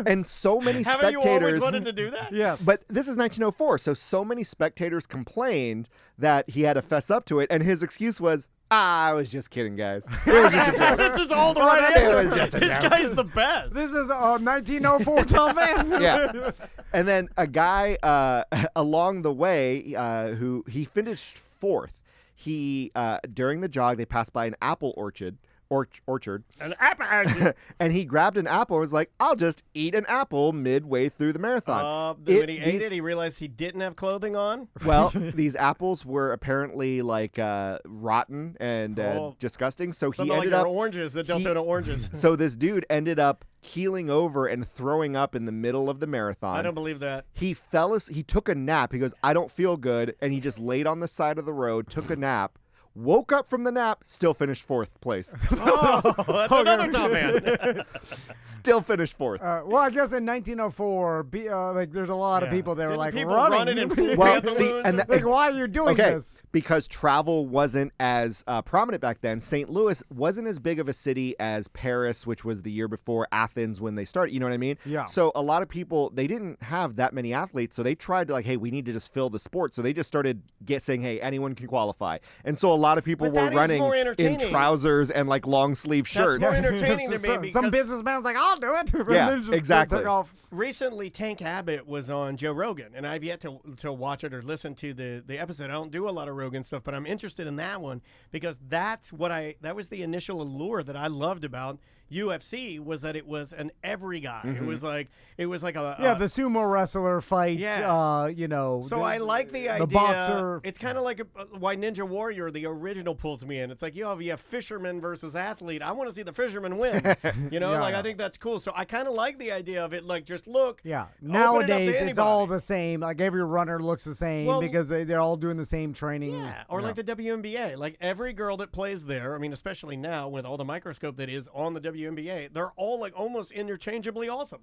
And so many spectators... Haven't you always wanted to do that? Yeah. But this is 1904, so many spectators complained that he had to fess up to it, and his excuse was, I was just kidding, guys. It was just a joke. This is all the right answer. It was just a This joke. guy's the best. This is 1904 Tom Van. Yeah. And then a guy along the way who he finished fourth. He during the jog they passed by an apple orchard, An apple. and he grabbed an apple and was like, I'll just eat an apple midway through the marathon. When he ate it, he realized he didn't have clothing on. Well, these apples were apparently like rotten and disgusting. So he ended up oranges, the Deltona oranges. So this dude ended up keeling over and throwing up in the middle of the marathon. I don't believe that. He he took a nap. He goes, I don't feel good. And he just laid on the side of the road, took a nap, woke up from the nap, still finished fourth place. Oh, that's another Tom Man. Still finished fourth. Well, I guess in 1904, there's a lot of people that were like people running in full Well, pantaloons. see, and like, why are you doing this? Because travel wasn't as prominent back then. St. Louis wasn't as big of a city as Paris, which was the year before Athens when they started. You know what I mean? Yeah. So a lot of people, they didn't have that many athletes, so they tried to hey, we need to just fill the sport. So they just started saying, hey, anyone can qualify. And so a lot of people were running in trousers and like long sleeve shirts. That's more entertaining to me because some businessman's like, I'll do it. Yeah, exactly. Took off. Recently, Tank Abbott was on Joe Rogan, and I've yet to watch it or listen to the episode. I don't do a lot of Rogan stuff, but I'm interested in that one because that was the initial allure that I loved about UFC was that it was an every guy. Mm-hmm. It was like a the sumo wrestler fight. Yeah. So I like the idea. The boxer. It's kind of like why Ninja Warrior, the original, pulls me in. It's like you have fisherman versus athlete. I want to see the fisherman win. I think that's cool. So I kind of like the idea of it. Like just look. Yeah. Open Nowadays, it up to it's all anybody. the same. Like every runner looks the same because they're all doing the same training. Yeah, or like the WNBA. Like every girl that plays there, I mean, especially now with all the microscope that is on the WNBA, they're all like almost interchangeably awesome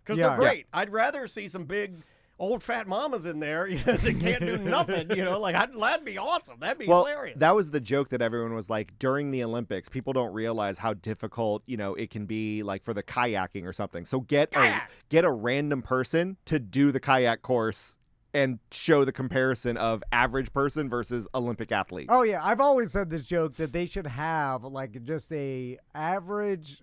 because they're great. I'd rather see some big old fat mamas in there that can't do nothing. Like that'd be awesome. That'd be Well, hilarious. that was the joke that everyone was like, during the Olympics, people don't realize how difficult, it can be, like for the kayaking or something. So get a random person to do the kayak course and show the comparison of average person versus Olympic athlete. Oh yeah, I've always said this joke that they should have like just a average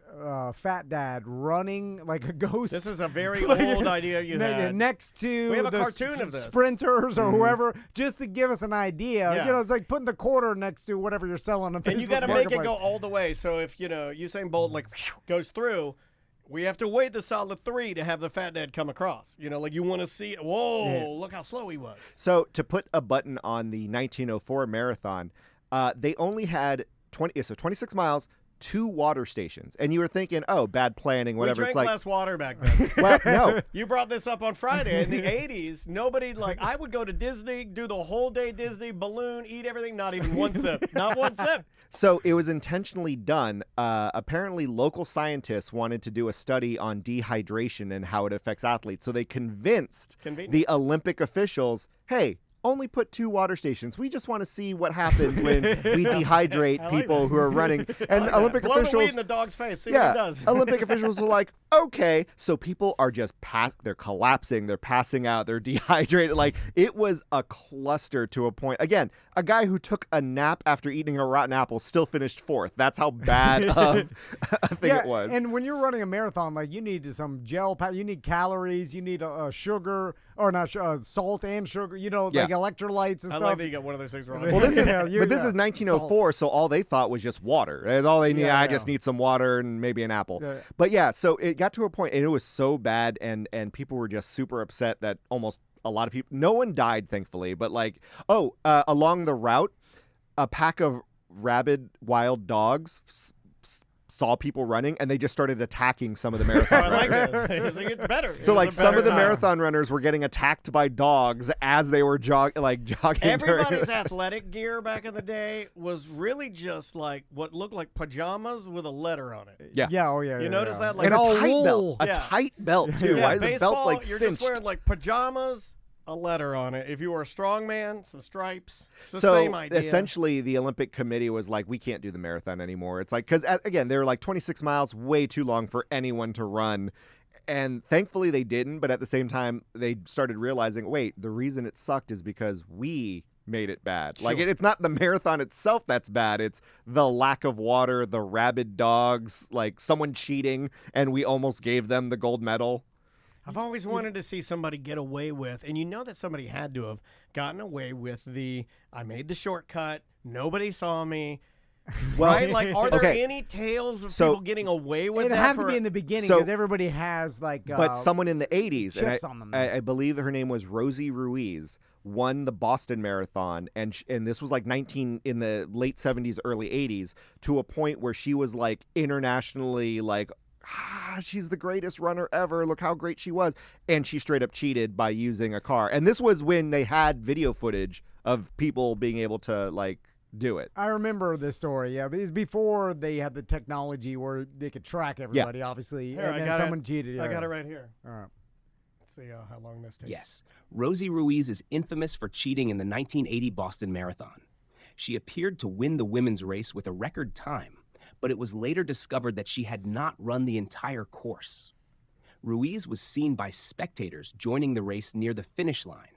fat dad running like a ghost. This is a very old idea you had. Next to We have a the cartoon of this. sprinters or whoever, just to give us an idea. Yeah. It's like putting the quarter next to whatever you're selling on Facebook. And you got to make it Marketplace. go all the way. So if, Usain Bolt goes through, we have to wait the solid 3 to have the fat dad come across. Like you want to see, whoa, look how slow he was. So to put a button on the 1904 marathon, they only had 26 miles, 2 water stations. And you were thinking, oh, bad planning, whatever. We drank it's like less water back then. Well, no. You brought this up on Friday. In the 80s, nobody, I would go to Disney, do the whole day Disney, balloon, eat everything, not even one sip. Not one sip. So it was intentionally done. Apparently, local scientists wanted to do a study on dehydration and how it affects athletes. So they convinced the Olympic officials, hey, only put 2 water stations. We just want to see what happens when we dehydrate people who are running. And Olympic Blow the officials, weed in the dog's face. See what it does. Olympic officials were like, okay. So people are just they're collapsing, they're passing out, they're dehydrated. Like it was a cluster to a point. Again, a guy who took a nap after eating a rotten apple still finished 4th. That's how bad of a thing it was. And when you're running a marathon, like you need some gel, you need calories, you need sugar, or not salt and sugar. Like electrolytes and I stuff. like that you got one of those things wrong. Well, this is 1904, so all they thought was just water. That's all they need. I just need some water and maybe an apple. Yeah. But yeah, so it got to a point, and it was so bad, and people were just super upset that almost a lot of people, no one died, thankfully, but along the route, a pack of rabid wild dogs saw people running, and they just started attacking some of the marathon runners. I like this. It gets better. So some of the marathon runners were getting attacked by dogs as they were jogging. Everybody's athletic gear back in the day was really just like what looked like pajamas with a letter on it. Yeah. Yeah. Oh yeah. You notice that? Like And a tight wool. belt. A Yeah. tight belt, too. Yeah, Why is the belt baseball, cinched? you're just wearing like pajamas, a letter on it. If you were a strong man, some stripes. It's the So same idea. essentially, the Olympic Committee was like, we can't do the marathon anymore. It's like, because again, they were like 26 miles, way too long for anyone to run. And thankfully they didn't. But at the same time, they started realizing, wait, the reason it sucked is because we made it bad. Like it's not the marathon itself that's bad. It's the lack of water, the rabid dogs, like someone cheating, and we almost gave them the gold medal. I've always wanted to see somebody get away with, and you know that somebody had to have gotten away with I made the shortcut, nobody saw me. Well, right? Like, are there okay. any tales of So- people getting away with It that? had to be in the beginning So- because everybody has like. But someone in the 80s, and chips on them. I believe her name was Rosie Ruiz, won the Boston Marathon, and this was like in the late 70s, early 80s, to a point where she was like internationally like, she's the greatest runner ever. Look how great she was. And she straight up cheated by using a car. And this was when they had video footage of people being able to like do it. I remember this story, yeah, but it's before they had the technology where they could track everybody, obviously, Here, and I then got someone cheated. I Yeah. got it right here. All right. Let's see how long this takes. Yes, Rosie Ruiz is infamous for cheating in the 1980 Boston Marathon. She appeared to win the women's race with a record time, but it was later discovered that she had not run the entire course. Ruiz was seen by spectators joining the race near the finish line.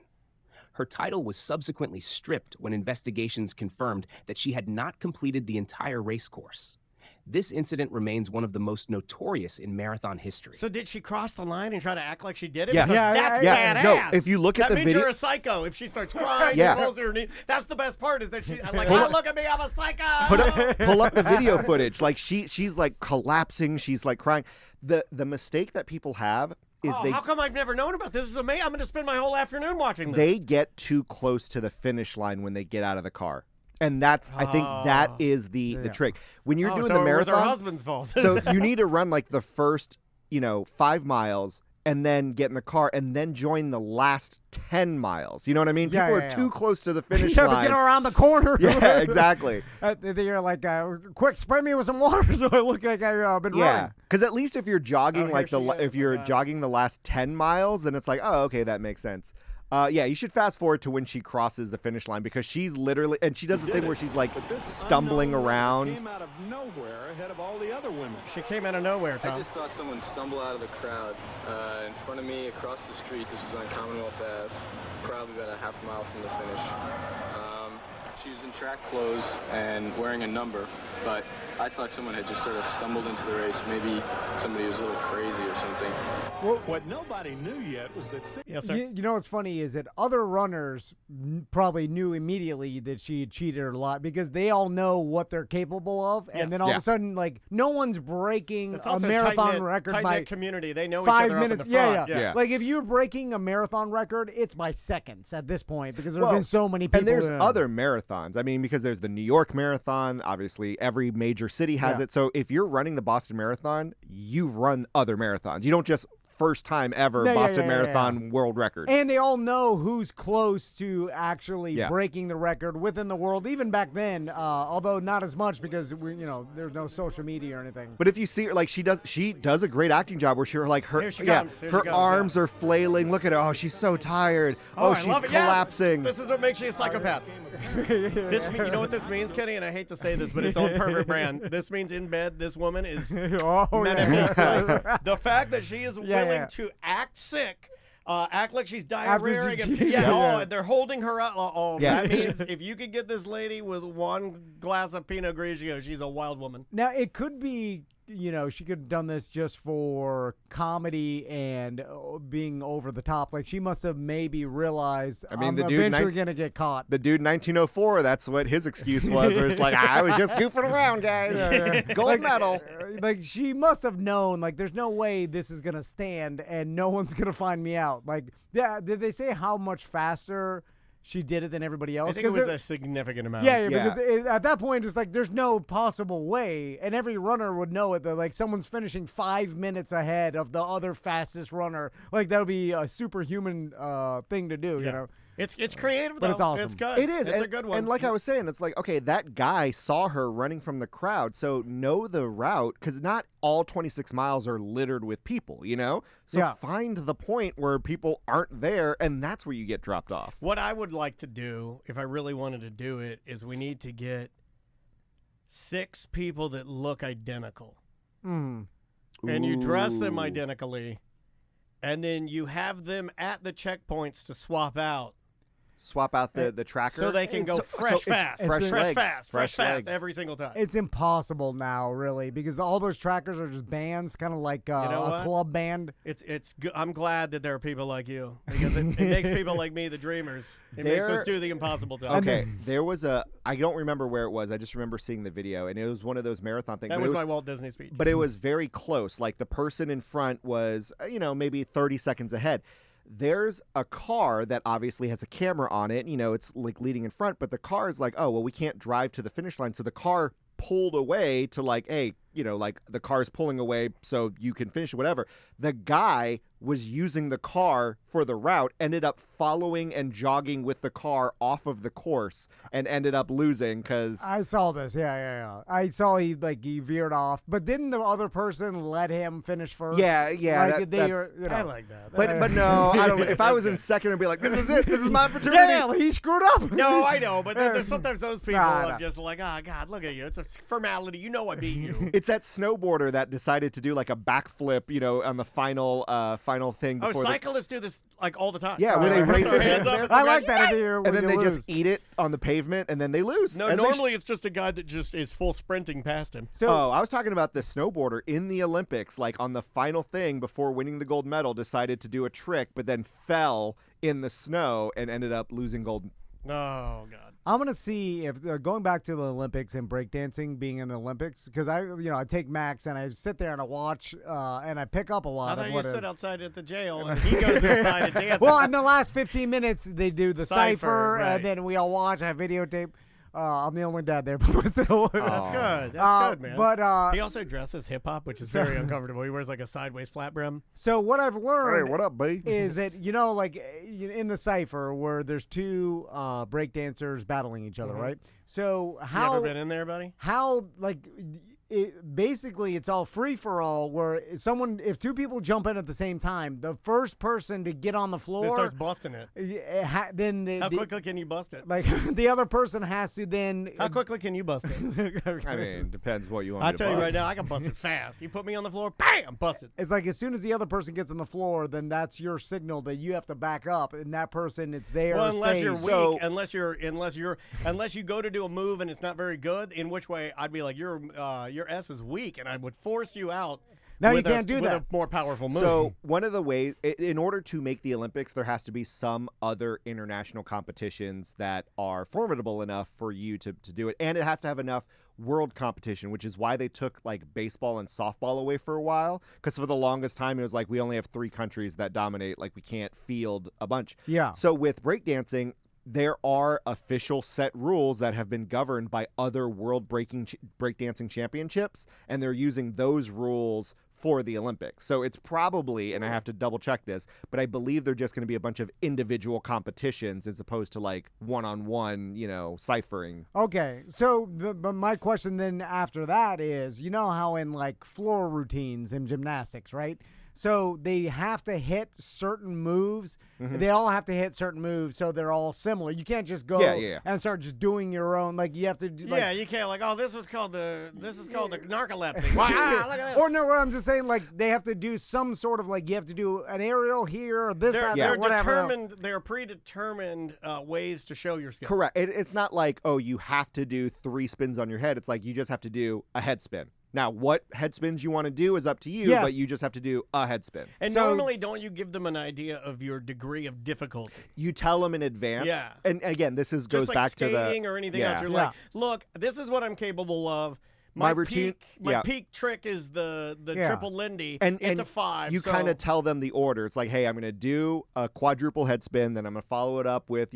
Her title was subsequently stripped when investigations confirmed that she had not completed the entire race course. This incident remains one of the most notorious in marathon history. So did she cross the line and try to act like she did it? Yes. Because Yeah, that's yeah. badass. No, if you look at that the means video- you're a psycho. If she starts crying, Yeah. and falls to her knee. That's the best part is that she's like, Pull oh, up- look at me, I'm a psycho. Pull up the video footage. Like she's like collapsing. She's like crying. The mistake that people have is how come I've never known about this? This is amazing. I'm going to spend my whole afternoon watching this. they get too close to the finish line when they get out of the car. And that's, I think that is the trick. When you're doing so the it was her marathon, husband's fault. so you need to run like the first, 5 miles and then get in the car and then join the last 10 miles. You know what I mean? Yeah, People yeah, are yeah. too close to the finish Yeah, line. to get around the corner. Yeah, exactly. They're like, quick, spray me with some water so I look like I've been Yeah, running. because at least if you're jogging Oh, here she is. if you're Oh, God. jogging the last 10 miles, then it's like, oh, okay, that makes sense. Yeah, you should fast forward to when she crosses the finish line because she's literally, and she does the thing where she's like stumbling around. Came out of nowhere ahead of all the other women. She came out of nowhere, I Tom. just saw someone stumble out of the crowd in front of me across the street. This was on Commonwealth Ave, probably about a half mile from the finish. She was in track clothes and wearing a number, but I thought someone had just sort of stumbled into the race. Maybe somebody was a little crazy or something. What nobody knew yet was that Yes, sir. You know what's funny is that other runners probably knew immediately that she had cheated a lot because they all know what they're capable of, and Yes. then all Yeah. of a sudden, like, no one's breaking It's a also marathon record by tight-knit community. They know each 5 other minutes. up in the front. Yeah. Yeah. Like if you're breaking a marathon record, it's by seconds at this point because there have Well, been so many people. And there's that- other marathons. I mean, because there's the New York Marathon. Obviously, every major city has Yeah. it. So if you're running the Boston Marathon, you've run other marathons. You don't just first time ever Yeah, yeah, Boston yeah, yeah, Marathon world record. And they all know who's close to actually Yeah. breaking the record within the world. Even back then, although not as much because there's no social media or anything. But if you see her, like she does a great acting job where her Here she comes, here she her comes, arms yeah. are flailing. Look at her. Oh, she's so tired. Oh, I she's love it. Yes! collapsing. This is what makes you a psychopath. You know what this means, Kenny? And I hate to say this, but it's on Pervert brand. This means in bed, this woman is Oh, menacing. yeah. Like, the fact that she is Yeah, willing yeah. to act sick, act like she's After diarrheaing, she- and, yeah. and they're holding her up. Yeah. That means if you could get this lady with one glass of Pinot Grigio, she's a wild woman. Now, it could be, she could have done this just for comedy and being over the top. Like, she must have maybe realized, I mean, I'm the dude eventually nine- going to get caught. The dude in 1904, that's what his excuse was. Where it's like, I was just goofing around, guys. Gold medal. Like, she must have known, like, there's no way this is going to stand and no one's going to find me out. Like, yeah, did they say how much faster she did it than everybody else? I think it 'Cause was there- a significant amount. Yeah, Yeah. because at that point, it's like there's no possible way, and every runner would know it. That like someone's finishing 5 minutes ahead of the other fastest runner. Like that would be a superhuman thing to do. Yeah. You know, It's creative, But though. it's awesome. It's good. It is. It's and, a good one. And like I was saying, it's like, okay, that guy saw her running from the crowd, so know the route, because not all 26 miles are littered with people, So Yeah. find the point where people aren't there, and that's where you get dropped off. What I would like to do, if I really wanted to do it, is we need to get 6 people that look identical. And you dress them Ooh. identically, and then you have them at the checkpoints to swap out. Swap out the tracker. So they can go So fresh it's fast. fresh legs. Fresh fast legs. every single time. it's impossible now, really, because all those trackers are just bands, kind of like know a what? club band. It's good. I'm glad that there are people like you because it makes people like me the dreamers. It makes us do the impossible time. Okay, there was I don't remember where it was. I just remember seeing the video, and it was one of those marathon things. That but was it my Walt Disney speech. But it was very close. Like the person in front was, maybe 30 seconds ahead. There's a car that obviously has a camera on it. It's like leading in front, but the car is like, oh, well, we can't drive to the finish line. So the car pulled away to like, hey, like the car's pulling away so you can finish whatever. The guy was using the car for the route, ended up following and jogging with the car off of the course and ended up losing because I saw this. Yeah. I saw he veered off, but didn't the other person let him finish first? Yeah, Like, they that's- are, I like that. But no, I don't. If I was in second, I'd be like, "This is it. This is my opportunity." Yeah, he screwed up. No, I know, but there's sometimes those people Nah. are just like, oh, God, look at you. It's a formality. You know I beat you. It's that snowboarder that decided to do like a backflip, on the final thing. Oh, Before cyclists do this like all the time. Yeah, where they Put raise their their hands hands up. there. It's I like, like that idea. and then they lose. just eat it on the pavement, and then they lose. No, As they normally it's just a guy that just is full sprinting past him. So Oh, I was talking about the snowboarder in the Olympics, like on the final thing before winning the gold medal, decided to do a trick, but then fell in the snow and ended up losing gold. Oh, God. I'm gonna see if going back to the Olympics and breakdancing being in the Olympics because I take Max and I sit there and I watch and I pick up a I lot thought of you what. sit outside at the jail and he goes inside and dances. Well, in the last 15 minutes they do the Cypher, cipher right. and then we all watch. I videotape. I'm the only dad there, but still. That's good. That's good, man. But he also dresses hip hop, which is very uncomfortable. He wears like a sideways flat brim. so what I've learned Hey, what up, B? is that like in the cipher where there's two breakdancers battling each other, right? So You how ever been in there, buddy? how like basically it's all free for all where if two people jump in at the same time, the first person to get on the It floor starts busting it. then How quickly can you bust it? like the other person has to then How quickly can you bust it? I mean, depends what you want. I to tell you bust. right now, I can bust it fast. You put me on the floor, bam, busted. it's like as soon as the other person gets on the floor, then that's your signal that you have to back up, and that person it's there. Well, to unless stay. you're weak, So- unless you go to do a move and it's not very good, in which way I'd be like your S is weak, and I would force you out. No, you with can't do with that. a more powerful move. So one of the ways, in order to make the Olympics, there has to be some other international competitions that are formidable enough for you to do it, and it has to have enough world competition, which is why they took like baseball and softball away for a while, because for the longest time it was like we only have 3 countries that dominate, like we can't field a bunch. Yeah. So with breakdancing, there are official set rules that have been governed by other world breakdancing championships, and they're using those rules for the Olympics. So it's probably, and I have to double check this, but I believe they're just going to be a bunch of individual competitions as opposed to like one-on-one, ciphering. Okay, so but my question then after that is, you know how in like floor routines in gymnastics, right? So they have to hit certain moves. Mm-hmm. They all have to hit certain moves, so they're all similar. You can't just go Yeah. and start just doing your own. Like you have to. yeah, you can't like, oh, this is called the narcolepsy. Wow, look at this. Or no, I'm just saying like they have to do some sort of like you have to do an aerial here or this. They're whatever. determined. They're predetermined ways to show your skill. Correct. It's not like, oh, you have to do 3 spins on your head. It's like you just have to do a head spin. Now, what head spins you want to do is up to you, Yes. but you just have to do a head spin. And So- normally, don't you give them an idea of your degree of difficulty? You tell them in advance. Yeah. And again, this goes Just like back to the skating or anything yeah. else. You're Yeah. like, look, this is what I'm capable of. My routine- my yeah. peak trick is the Yeah. triple Lindy. And it's a 5. You so- kind of tell them the order. It's like, hey, I'm going to do a quadruple head spin, then I'm going to follow it up with,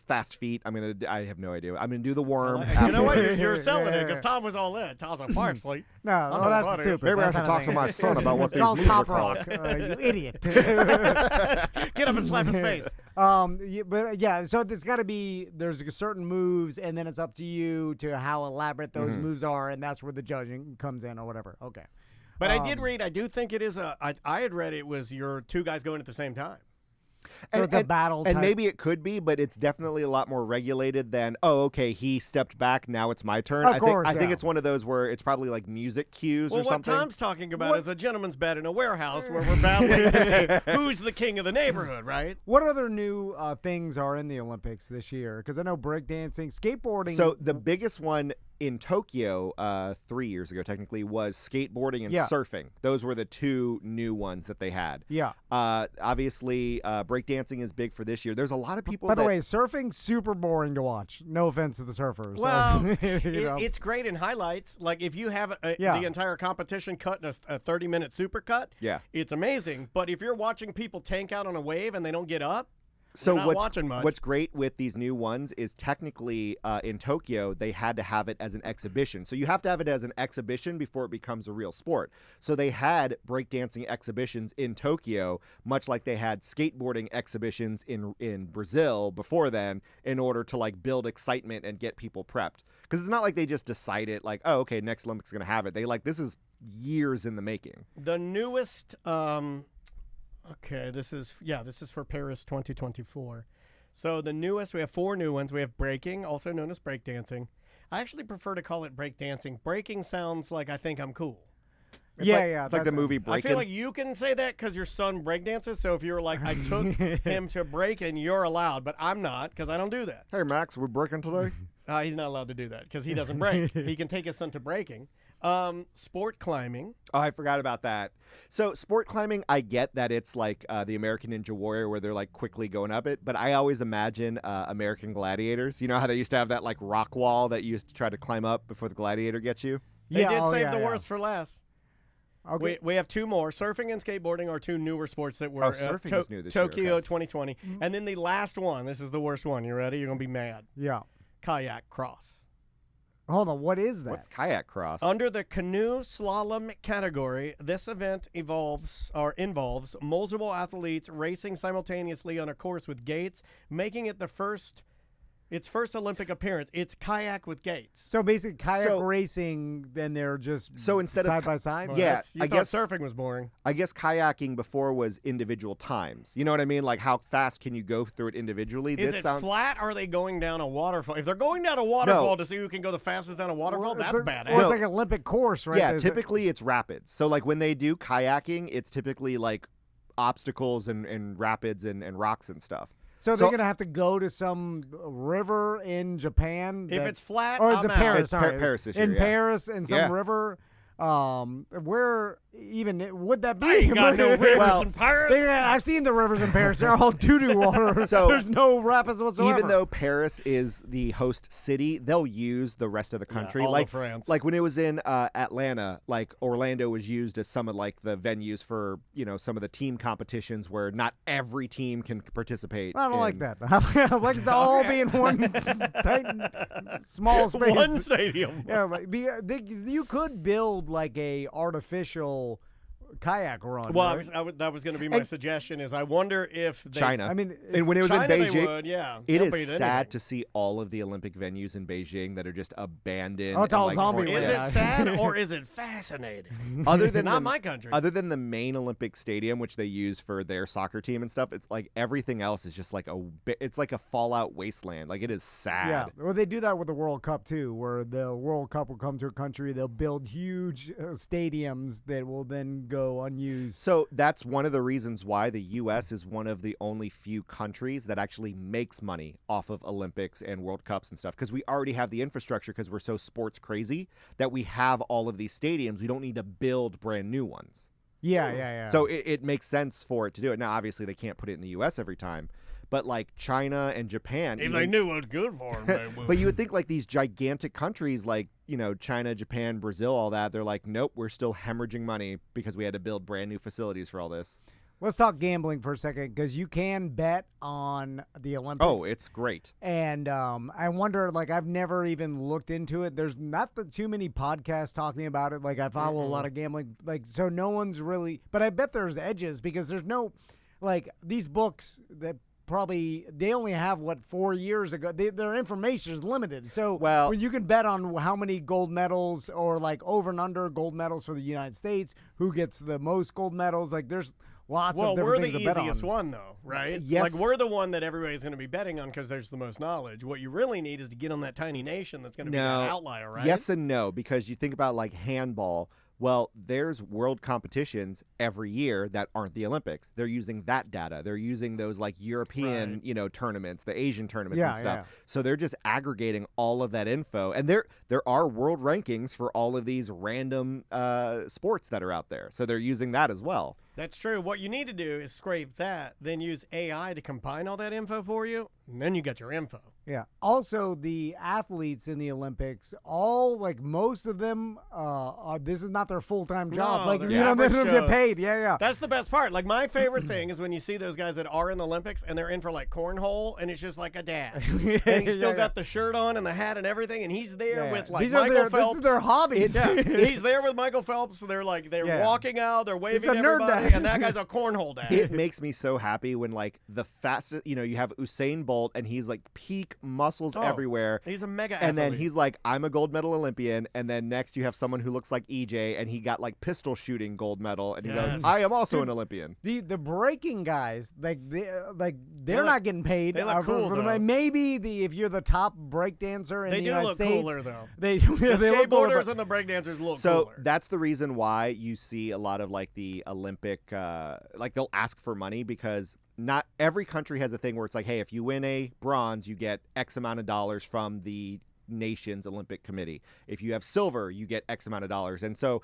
fast feet. I have no idea. I'm going to do the worm. You know what? afterwards. You're selling it Yeah. because Tom was all in. Tom's like, fire plate. No, I'm well, that's funny. stupid. Maybe I That's should not talk a to thing. my son about what It's these called moves are top called. rock. You idiot. Get up and slap his face. But yeah, so there's certain moves, and then it's up to you to how elaborate those Mm-hmm. moves are, and that's where the judging comes in or whatever. Okay. But I did read, I do think it is I had read it was your 2 guys going at the same time. So it's a battle And type. maybe it could be, but it's definitely a lot more regulated than, oh, okay, he stepped back, now it's my turn. Of I course, think yeah. it's one of those where it's probably like music cues Well, or what something. Tom's talking about is a gentleman's bet in a warehouse where we're battling to see who's the king of the neighborhood, right? What other new things are in the Olympics this year? Because I know breakdancing, skateboarding. So the biggest one in Tokyo 3 years ago, technically, was skateboarding and Yeah. surfing. Those were the 2 new ones that they had. Yeah. Obviously, breakdancing is big for this year. There's a lot of people By that the way, surfing super boring to watch. No offense to the surfers. Well, you know. it's great in highlights. Like if you have Yeah. the entire competition cut in a 30-minute supercut, Yeah. it's amazing. But if you're watching people tank out on a wave and they don't get up, So you're not watching much. what's great with these new ones is technically in Tokyo they had to have it as an exhibition. So you have to have it as an exhibition before it becomes a real sport. So they had breakdancing exhibitions in Tokyo, much like they had skateboarding exhibitions in Brazil before then, in order to like build excitement and get people prepped. Because it's not like they just decided like, oh, okay, next Olympics going to have it. They this is years in the making. the newest. Okay, this is for Paris 2024. So the newest, we have 4 new ones. We have breaking, also known as breakdancing. I actually prefer to call it breakdancing. Breaking sounds like I think I'm cool. It's yeah, like, yeah. It's like the that's- movie I Breaking. feel like you can say that because your son breakdances. So if you're like, I took him to breaking, you're allowed, but I'm not because I don't do that. Hey, Max, we're breaking today? He's not allowed to do that because he doesn't break. He can take his son to breaking. Sport climbing. Oh, I forgot about that. So sport climbing, I get that it's like the American Ninja Warrior where they're like quickly going up it, but I always imagine American Gladiators. You know how they used to have that like rock wall that you used to try to climb up before the gladiator gets you? They Yeah, did oh, save yeah, the yeah. worst for last. Okay. We have 2 more. Surfing and skateboarding are 2 newer sports that were surfing is new this year, Tokyo okay. 2020. And then the last one, this is the worst one. You ready? You're going to be mad. Yeah. kayak cross. Hold on, what is that? What's kayak cross? Under the canoe slalom category, this event involves multiple athletes racing simultaneously on a course with gates, making it its first Olympic appearance. It's kayak with gates. So basically, kayak racing, then they're just instead side of by side? Well, yeah, you I thought guess surfing was boring. I guess kayaking before was individual times. You know what I mean? Like how fast can you go through it individually? Is it flat or are they going down a waterfall? If they're going down a waterfall to see who can go the fastest down a waterfall, that's badass. Or it's like an Olympic course, right? Yeah, typically it's rapids. So like when they do kayaking, it's typically like obstacles and rapids and rocks and stuff. So they're going to have to go to some river in Japan? If it's flat, or is I'm it out. Paris? It's Sorry. Paris this year, in yeah. Paris, in some Yeah. river? Where even would that be? I ain't got no rivers in Paris. Yeah, I've seen the rivers in Paris. They're all doo-doo water. So there's no rapids whatsoever. Even though Paris is the host city, they'll use the rest of the country. all like of France. Like when it was in Atlanta, like Orlando was used as some of like the venues for some of the team competitions where not every team can participate. I don't like that. I like it to all be in one tight, small space. One stadium. Yeah, like, you could build like a artificial kayak run. Well, right? that was going to be my suggestion. Is I wonder if China. I mean, and when it was China, in they Beijing, would, yeah. it They'll is beat sad anything. to see all of the Olympic venues in Beijing that are just abandoned. Oh, it's and, all like, zombie torn Is land. down. it sad or is it fascinating? Other than Not my country. Other than the main Olympic stadium, which they use for their soccer team and stuff, it's like everything else is just like it's like a fallout wasteland. Like it is sad. Yeah, well, they do that with the World Cup too, where the World Cup will come to a country, they'll build huge stadiums that will then go unused. So that's one of the reasons why the U.S. is one of the only few countries that actually makes money off of Olympics and World Cups and stuff, because we already have the infrastructure because we're so sports crazy that we have all of these stadiums. We don't need to build brand new ones. Yeah. So it makes sense for it to do it. Now, obviously, they can't put it in the U.S. every time, but like China and Japan. If they knew what's good for them, they would. But you would think like these gigantic countries like, China, Japan, Brazil, all that, they're like, nope, we're still hemorrhaging money because we had to build brand new facilities for all this. Let's talk gambling for a second, because you can bet on the Olympics. Oh, it's great. And I wonder, like, I've never even looked into it. There's not too many podcasts talking about it. Like, I follow a lot of gambling. Like, so no one's really, but I bet there's edges, because there's no, like, these books that probably, they only have, 4 years ago. Their information is limited. So when you can bet on how many gold medals or, like, over and under gold medals for the United States, who gets the most gold medals, like, there's lots of different things to bet on. We're the easiest one, though, right? Yes. Like, we're the one that everybody's going to be betting on because there's the most knowledge. What you really need is to get on that tiny nation that's going to be that outlier, right? Yes and no, because you think about, like, handball. Well, there's world competitions every year that aren't the Olympics. They're using that data. They're using those, like, European, tournaments, the Asian tournaments and stuff. Yeah. So they're just aggregating all of that info. And there are world rankings for all of these random sports that are out there. So they're using that as well. That's true. What you need to do is scrape that, then use AI to combine all that info for you, and then you got your info. Yeah. Also, the athletes in the Olympics, most of them, this is not their full-time job. No, They they're don't average get paid. Yeah. That's the best part. Like, my favorite thing is when you see those guys that are in the Olympics and they're in for, like, cornhole, and it's just like a dad. And he's still got the shirt on and the hat and everything, and he's there with, like, Michael Phelps. This is their hobbies. He's there with Michael Phelps. So they're walking out, they're waving to nerd everybody, dad. and that guy's a cornhole dad. It makes me so happy when, like, the fastest, you have Usain Bolt, and he's, like, peak muscles everywhere. He's a mega And then athlete. he's like, I'm a gold medal Olympian. And then next you have someone who looks like EJ, and he got, like, pistol shooting gold medal. And he goes, I am also an Olympian. The breaking guys, they're not getting paid. They look cool, though. Maybe if you're the top breakdancer in They the do United look States, cooler, though. They The look cooler, skateboarders but- and the breakdancers look So cooler. that's the reason why you see a lot of, like, the Olympic, like, they'll ask for money, because not every country has a thing where it's like, hey, if you win a bronze, you get X amount of dollars from the nation's Olympic committee. If you have silver, you get X amount of dollars. And so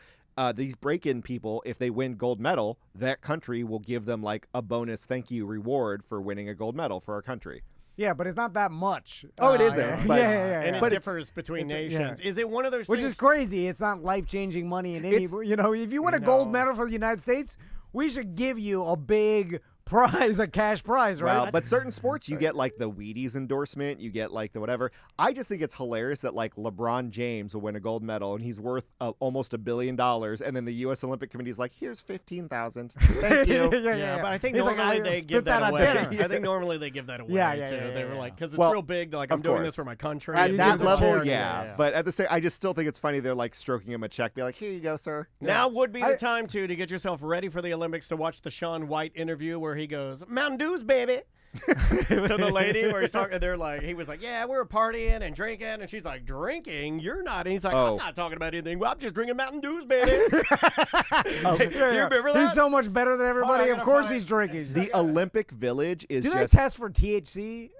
these break-in people, if they win gold medal, that country will give them, like, a bonus thank you reward for winning a gold medal for our country. Yeah, but it's not that much. Oh, it isn't, Yeah, but- yeah. And it But differs between nations. Is it one of those Which things? is crazy. It's not life-changing money in any. It's- If you win a gold medal for the United States, we should give you a big prize, a cash prize, right? Well, but certain sports, you get like the Wheaties endorsement, you get like the whatever. I just think it's hilarious that like LeBron James will win a gold medal and he's worth almost $1 billion, and then the U.S. Olympic Committee is like, here's 15,000. Thank you. Yeah, but I think He's like, normally "I'll they split give that that on away. dinner." I think normally they give that away. Yeah, too. yeah, They were yeah. like, because it's Well, real big. They're like, I'm of doing course. this for my country. At And that it's a level, charity. yeah. But at the same, I just still think it's funny. They're like stroking him a check, be like, here you go, sir. Now would be the time to get yourself ready for the Olympics to watch the Shaun White interview where he goes, Mountain Dews, baby. To the lady where he's talking, he was like, yeah, we were partying and drinking, and she's like, drinking? You're not. And he's like, I'm not talking about anything. Well, I'm just drinking Mountain Dews, baby. You remember that? He's so much better than everybody. I Of gotta course find- he's drinking. The Olympic Village is Do just. they test for THC?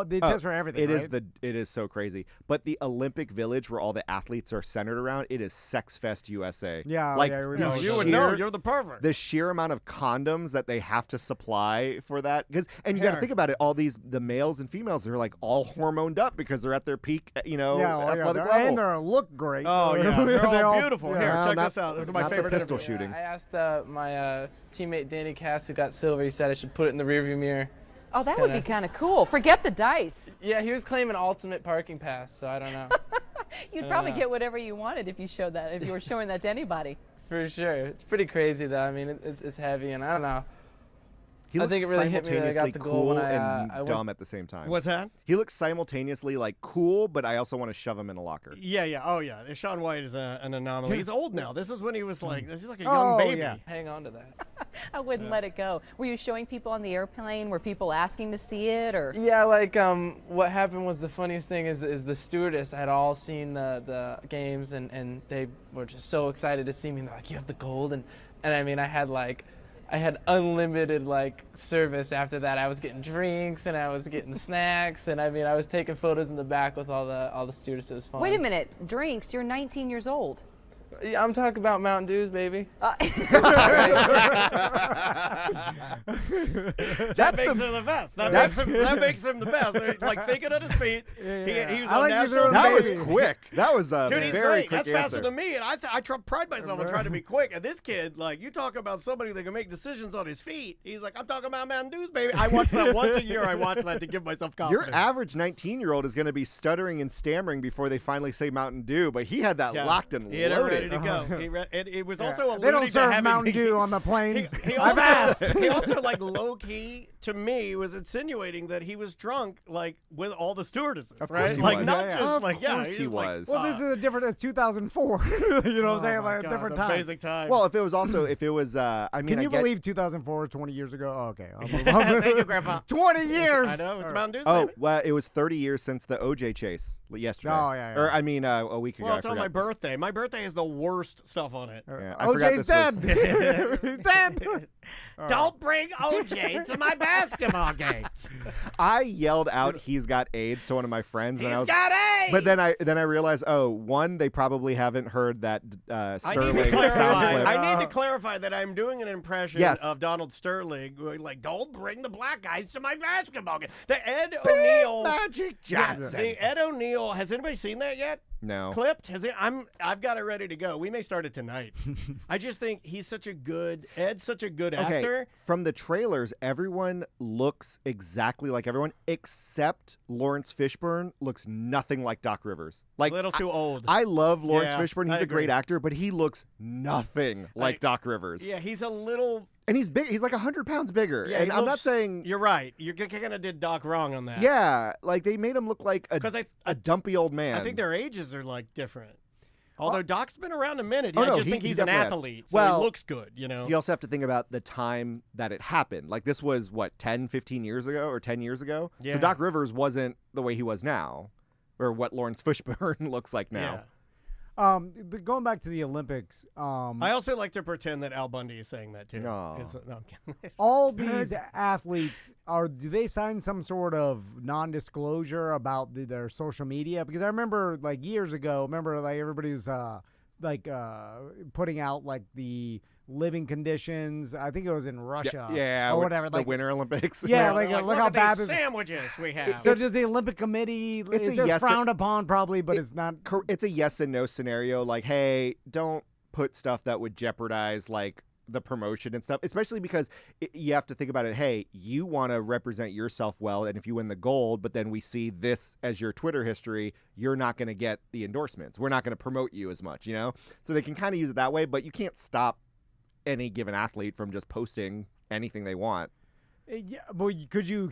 They test for everything. It right? is it is so crazy. But the Olympic Village, where all the athletes are centered around, it is Sex Fest USA. Yeah, like yeah, we No, know. you would know. You're the pervert. the sheer amount of condoms that they have to supply for that, and you got to think about it. All the males and females are like all hormoned up because they're at their peak, athletic level. And they look great. Oh, yeah. They're all beautiful. yeah. Here, Well, check not- this out. This is my not the favorite pistol interview. shooting. I asked my teammate Danny Cass, who got silver, he said I should put it in the rearview mirror. Oh, that would be kind of cool. Forget the dice. Yeah, he was claiming ultimate parking pass, so I don't know. You'd probably get whatever you wanted if you showed that, if you were showing that to anybody. For sure. It's pretty crazy, though. I mean, it's heavy, and I don't know. He I looks think it really hit me that I got simultaneously the goal cool when and I went- dumb at the same time. What's that? He looks simultaneously like cool, but I also want to shove him in a locker. Yeah. Oh, yeah. Shaun White is an anomaly. He's old now. This is when he was like, this is like a Oh, young baby. yeah. Hang on to that. I wouldn't let it go. Were you showing people on the airplane? Were people asking to see it, or? Yeah, like what happened was the funniest thing is the stewardess had all seen the games, and they were just so excited to see me. And they're like, you have the gold, and I mean, I had unlimited like service after that. I was getting drinks and I was getting snacks, and I mean, I was taking photos in the back with all the stewardesses. It was fun. Wait a minute, drinks? You're 19 years old. Yeah, I'm talking about Mountain Dews, baby. That makes him the best. That makes him the best. Like thinking on his feet. He was I on like you national. throwing That was Baby. quick. That was a Dude, he's very great. quick That's faster answer. than me, and I pride myself on trying to be quick. And this kid, like, you talk about somebody that can make decisions on his feet. He's like, I'm talking about Mountain Dews, baby. I watch that once a year. I watch that to give myself confidence. Your average 19-year-old is going to be stuttering and stammering before they finally say Mountain Dew, but he had that locked and He had it ready loaded. to go. And it was also They don't alluding to serve having Mountain me- Dew on the planes. He I've asked. he also like low key to me was insinuating that he was drunk, like with all the stewardesses, Of right? course he Like was. not Yeah, just Of like course he was. Like, was. Well, this is a different. It's 2004. You know what I'm saying? Like a different time. Basic time. Well, if it was, I mean, Can I you get- believe 2004, 20 years ago? Oh, okay. I'll move on. Thank you, Grandpa. 20 years. I know it's Mountain Dew. Oh, baby. well, it was 30 years since the OJ chase yesterday. Oh, yeah, yeah. Or, I mean, a week ago. Well, I it's on forgot my this. birthday. My birthday has the worst stuff on it. Yeah, I forgot OJ's this was- dead. He's dead. Don't bring OJ to my basketball games. I yelled out, "He's got AIDS" to one of my friends, and I was. got AIDS. But then I realized, one, they probably haven't heard that I need Sterling to sound clarify. clip. I need to clarify that I'm doing an impression Yes. of Donald Sterling, going like, "Don't bring the black guys to my basketball game." The Ed O'Neill, Magic Johnson. the Ed O'Neill. Has anybody seen that yet? No. Clipped? I've got it ready to go. We may start it tonight. I just think Ed's such a good actor. From the trailers, everyone looks exactly like everyone except Lawrence Fishburne looks nothing like Doc Rivers. Like A little too old. I love Lawrence Yeah, Fishburne. He's I a great agree. actor, but he looks nothing like Doc Rivers. Yeah, he's a little. And he's big. He's like 100 pounds bigger. Yeah, and he I'm not looks- saying. You're right. You kind of did Doc wrong on that. Yeah, like they made him look like a 'Cause a dumpy old man. I think their ages are like different. Although Doc's been around a minute, Oh, I no, just he- think he he's an definitely has. athlete. So Well, he looks good, you know. You also have to think about the time that it happened. Like this was what 10, 15 years ago or 10 years ago. Yeah. So Doc Rivers wasn't the way he was now, or what Lawrence Fishburne looks like now. Yeah. Going back to the Olympics, I also like to pretend that Al Bundy is saying that too. No. No, I'm kidding. all these athletes do they sign some sort of non-disclosure about their social media? Because I remember like years ago, like everybody was putting out like the living conditions. I think it was in Russia, Yeah, or with whatever. The Like, Winter Olympics. yeah, Like, look look how at bad these this. sandwiches we have. So does the Olympic Committee? It's Is a it yes- frowned upon probably, but it's not. It's a yes and no scenario. Like, hey, don't put stuff that would jeopardize like the promotion and stuff, especially because you have to think about it. Hey, you want to represent yourself well, and if you win the gold, but then we see this as your Twitter history, you're not going to get the endorsements. We're not going to promote you as much, So they can kind of use it that way, but you can't stop any given athlete from just posting anything they want. Yeah, but could you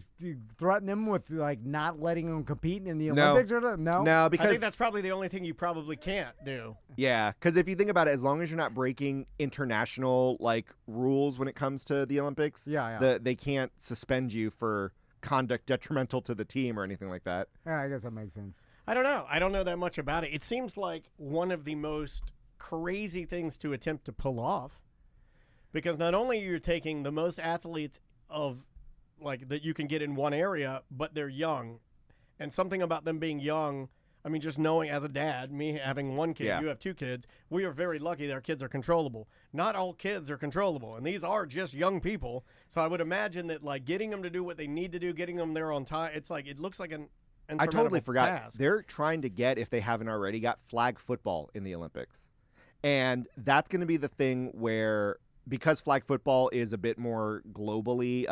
threaten them with not letting them compete in the Olympics or no? No, because I think that's probably the only thing you probably can't do. Yeah, because if you think about it, as long as you're not breaking international rules when it comes to the Olympics, they can't suspend you for conduct detrimental to the team or anything like that. Yeah, I guess that makes sense. I don't know. I don't know that much about it. It seems like one of the most crazy things to attempt to pull off, because not only are you taking the most athletes of that you can get in one area, but they're young, and something about them being young. I mean, just knowing as a dad, me having one kid, you have two kids, we are very lucky that our kids are controllable. Not all kids are controllable, and these are just young people. So I would imagine that getting them to do what they need to do, getting them there on time, it's it looks like an I totally forgot. task. They're trying to get, if they haven't already, got flag football in the Olympics, and that's going to be the thing where, because flag football is a bit more globally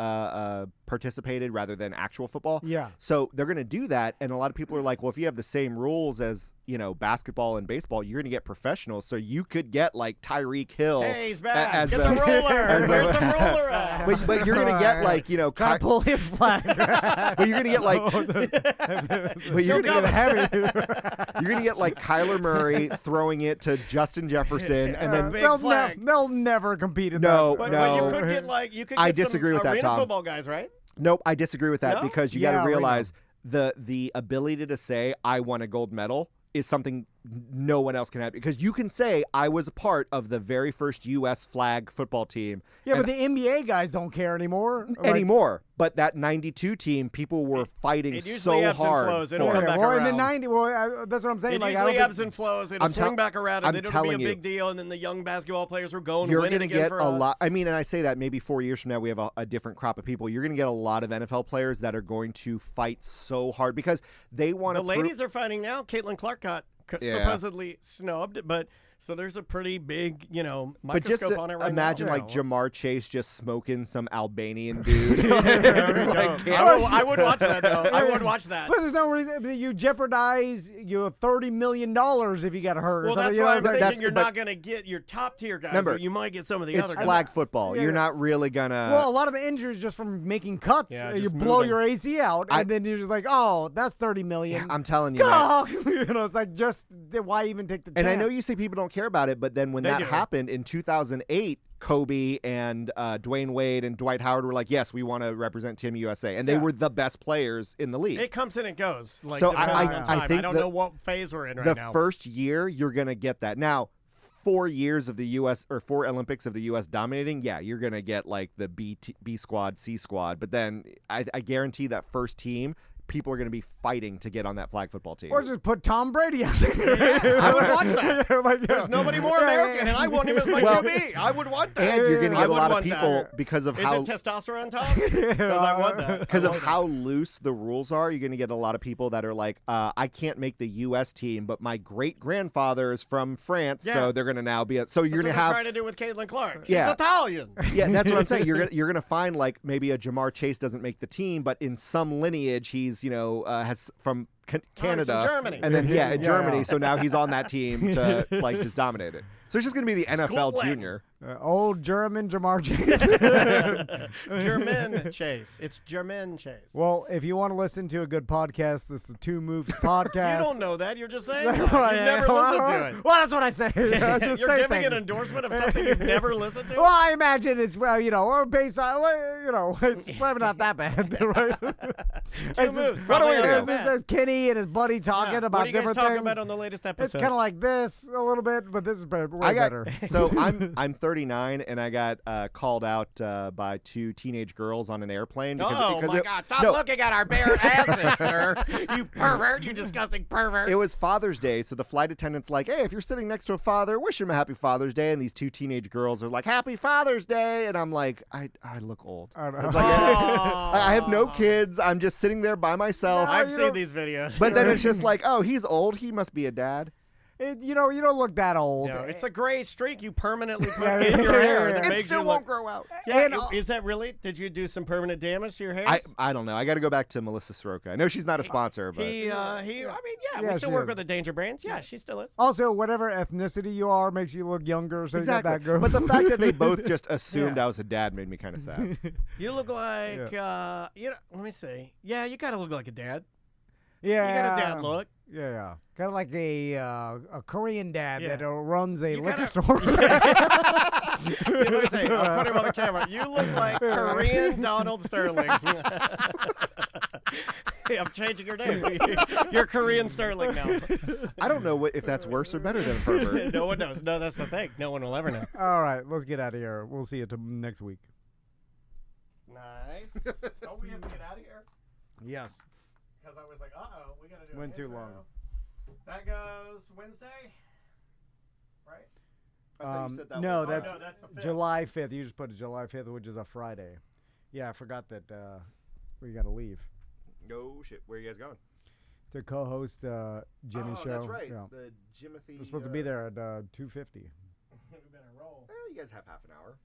participated rather than actual football. Yeah. So they're going to do that, and a lot of people are like, well, if you have the same rules as, basketball and baseball, you're going to get professionals. So you could get Tyreek Hill. Hey, he's back. Get the ruler. Where's the ruler at? But you're going to get trying to pull his flag. But you're going to get but you're going to heavy. You're going to get Kyler Murray throwing it to Justin Jefferson, and then they'll never compete in no, that. no. But you could get I disagree with that, arena Tom. football guys, right? Nope, I disagree with that because you got to realize the ability to say I won a gold medal is something no one else can have, because you can say I was a part of the very first U.S. flag football team. Yeah, but the NBA guys don't care anymore. But that 92 team, people were fighting so ebbs hard. And flows. It'll come back well, around. in the 90, that's what I'm saying. It usually ebbs and flows. It'll swing back around, and then it'll be a big deal, and then the young basketball players will go and win it again for us. You're going to get a lot. I mean, and I say that maybe 4 years from now we have a different crop of people. You're going to get a lot of NFL players that are going to fight so hard because they want to. The ladies are fighting now. Caitlin Clark got supposedly snubbed, but so there's a pretty big, microscope but just on it right imagine now. Jamar Chase just smoking some Albanian dude. I would watch that though. I would watch that. But there's no reason you jeopardize your $30 million if you get hurt. Well, that's why I'm thinking you're not going to get your top tier guys. Remember, but you might get some of the other guys. It's flag football. You're not really gonna. Well, a lot of the injuries just from making cuts. You blow your AC out, and then you're just like, oh, that's $30 million. Yeah, I'm telling you. It's just why even take the chance? And I know you say people don't care about it, but then when that happened in 2008, Kobe and Dwayne Wade and Dwight Howard were like, yes, we want to represent Team USA. And they were the best players in the league. It comes and it goes. So I think I don't know what phase we're in right now. The first year, you're going to get that. Now, 4 years of the U.S. or 4 Olympics of the U.S. dominating, you're going to get the B squad, C squad. But then I guarantee that first team, people are going to be fighting to get on that flag football team. Or just put Tom Brady out there. I would want that. There's nobody more American, and I want him as my QB. I would want that. And you're going to get a lot of people because of how... Is it testosterone, Tom? Because I want that. Because of how loose the rules are, you're going to get a lot of people that are like, I can't make the U.S. team, but my great-grandfather is from France, so they're going to now be... So you're going to have... trying to do with Caitlin Clark. She's Italian. Yeah, that's what I'm saying. You're going to find maybe a Jamar Chase doesn't make the team, but in some lineage, he's has from Canada, Germany. and then in Germany. So now he's on that team to just dominate it. So it's just going to be the NFL junior. Old German Jamar Chase. German Chase. It's German Chase. Well, if you want to listen to a good podcast, this is the Two Moves podcast. You don't know that. You're just saying that. You've never listened to it. Well, that's what I say. You're giving an endorsement of something you've never listened to? Well, I imagine it's, or based on, it's probably not that bad, right? Two Moves. There's Kenny and his buddy talking about different things. What are you guys talking about on the latest episode? It's kind of like this a little bit, but this is way better. So I'm 39, and I got called out by 2 teenage girls on an airplane. Because my God. Stop looking at our bare asses, sir. You pervert. You disgusting pervert. It was Father's Day, so the flight attendant's like, hey, if you're sitting next to a father, wish him a happy Father's Day. And these 2 teenage girls are like, happy Father's Day. And I'm like, I look old. I have no kids. I'm just sitting there by myself. I've seen these videos. But then it's just like, oh, he's old. He must be a dad. You know, you don't look that old. No, it's the gray streak you permanently put in your hair that It makes still you won't look. grow out. Yeah, And, is that really? Did you do some permanent damage to your hair? I don't know. I got to go back to Melissa Soroka. I know she's not a sponsor, but I mean, yeah, Yeah, we still she work is. with the Danger Brands. Yeah, she still is. Also, whatever ethnicity you are makes you look younger. So exactly. you got that going. But the fact that they both just assumed Yeah. I was a dad made me kind of sad. You look like, you know, let me see. Yeah, you gotta look like a dad. yeah, You got a dad look. Yeah. Kind of like a Korean dad Yeah. that runs a You liquor gotta- store. Let me see. I'll put him on the camera. You look like Korean Donald Sterling. Hey, I'm changing your name. You're Korean Sterling now. I don't know if that's worse or better than Pervert. No one knows. No, that's the thing. No one will ever know. All right, let's get out of here. We'll see you next week. Nice. Oh, we have to get out of here? Yes. Because I was like, uh-oh, we got to do Went an too intro. long. That goes Wednesday, right? I thought you said that no, was- that's, no, that's the 5th. July 5th. You just put it July 5th, which is a Friday. Yeah, I forgot that we got to leave Oh, shit. Where are you guys going? to co-host Jimmy's show. that's right. Yeah. The Jimothy. We're supposed to be there at 2:50. We better roll. You guys have half an hour.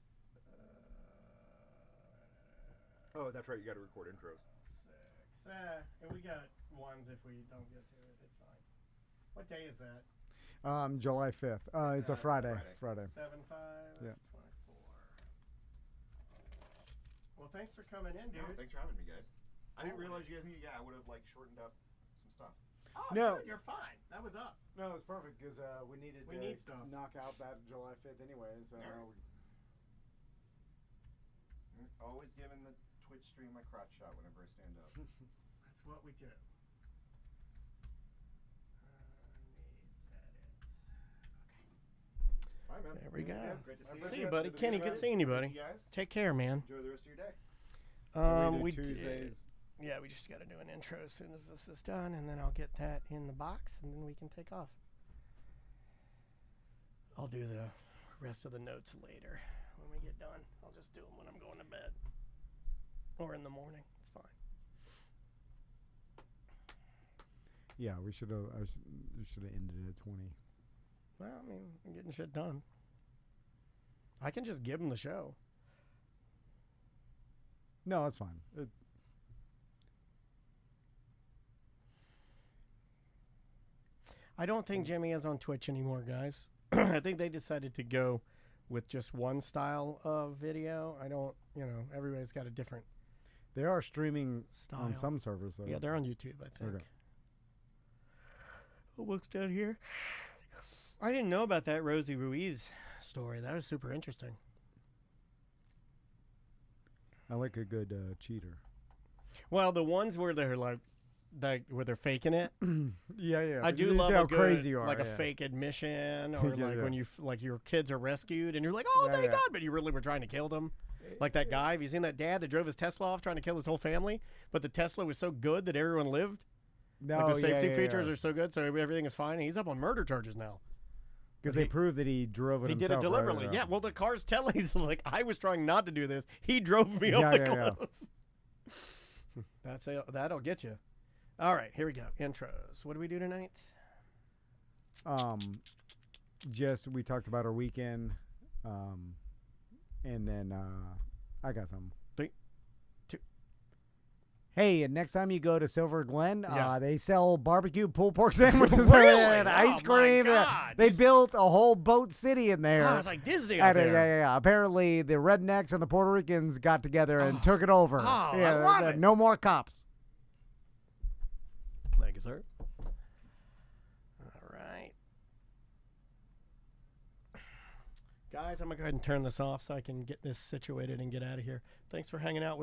Oh, that's right. You got to record intros. 6. And we got ones if we don't get to it. It's fine. What day is that? July 5th. It's a Friday. Friday. 7/5. Yeah. 24. Well, thanks for coming in, dude. Thanks for having me, guys. I didn't realize you guys needed. Yeah, I would have shortened up some stuff. Oh, No. dude, you're fine. That was us. No, it's perfect because we needed We need stuff. knock out that July 5th anyway. So Always giving the Twitch stream my crotch shot whenever I stand up. That's what we do. Bye, man. There we go. Great to See see you, you. buddy. Kenny, good seeing you, buddy. You guys. Take care, man. Enjoy the rest of your day. We Tuesdays. Yeah, we just got to do an intro as soon as this is done, and then I'll get that in the box, and then we can take off. I'll do the rest of the notes later when we get done. I'll just do them when I'm going to bed or in the morning. It's fine. Yeah, we should have. We should have ended it at 20. Well, I mean, I'm getting shit done. I can just give them the show. No, it's fine. I don't think Jimmy is on Twitch anymore, guys. I think they decided to go with just one style of video. I don't, everybody's got a different They are streaming style. on some servers, though. Yeah, they're on YouTube, I think. Okay. What looks down here? I didn't know about that Rosie Ruiz story. That was super interesting. I like a good cheater. Well, the ones where they're where they're faking it. Yeah. I do You love see a how good, crazy you are. like a yeah. fake admission, or Yeah, like yeah. when you like your kids are rescued and you're like, oh, Yeah, thank yeah. God, but you really were trying to kill them. Like that guy. Have you seen that dad that drove his Tesla off trying to kill his whole family? But the Tesla was so good that everyone lived. No, Like the safety yeah, features are so good, so everything is fine. And he's up on murder charges now. because they proved that he drove it He himself. did it deliberately. Right? Yeah. Well, the car's telling. He's like, I was trying not to do this. He drove me Yeah, off the yeah, cliff. That'll get you. All right, here we go. Intros. What do we do tonight? Just we talked about our weekend, and then I got something. 3, 2. Hey, and next time you go to Silver Glen, Yeah. they sell barbecue pulled pork sandwiches Really? and ice Oh, my cream. God. They This- built a whole boat city in there. Oh, it's like Disney I out know, there. yeah. Apparently, the rednecks and the Puerto Ricans got together and took it over. I yeah, love it. No more cops. Thank you, sir. All right. Guys, I'm going to go ahead and turn this off so I can get this situated and get out of here. Thanks for hanging out with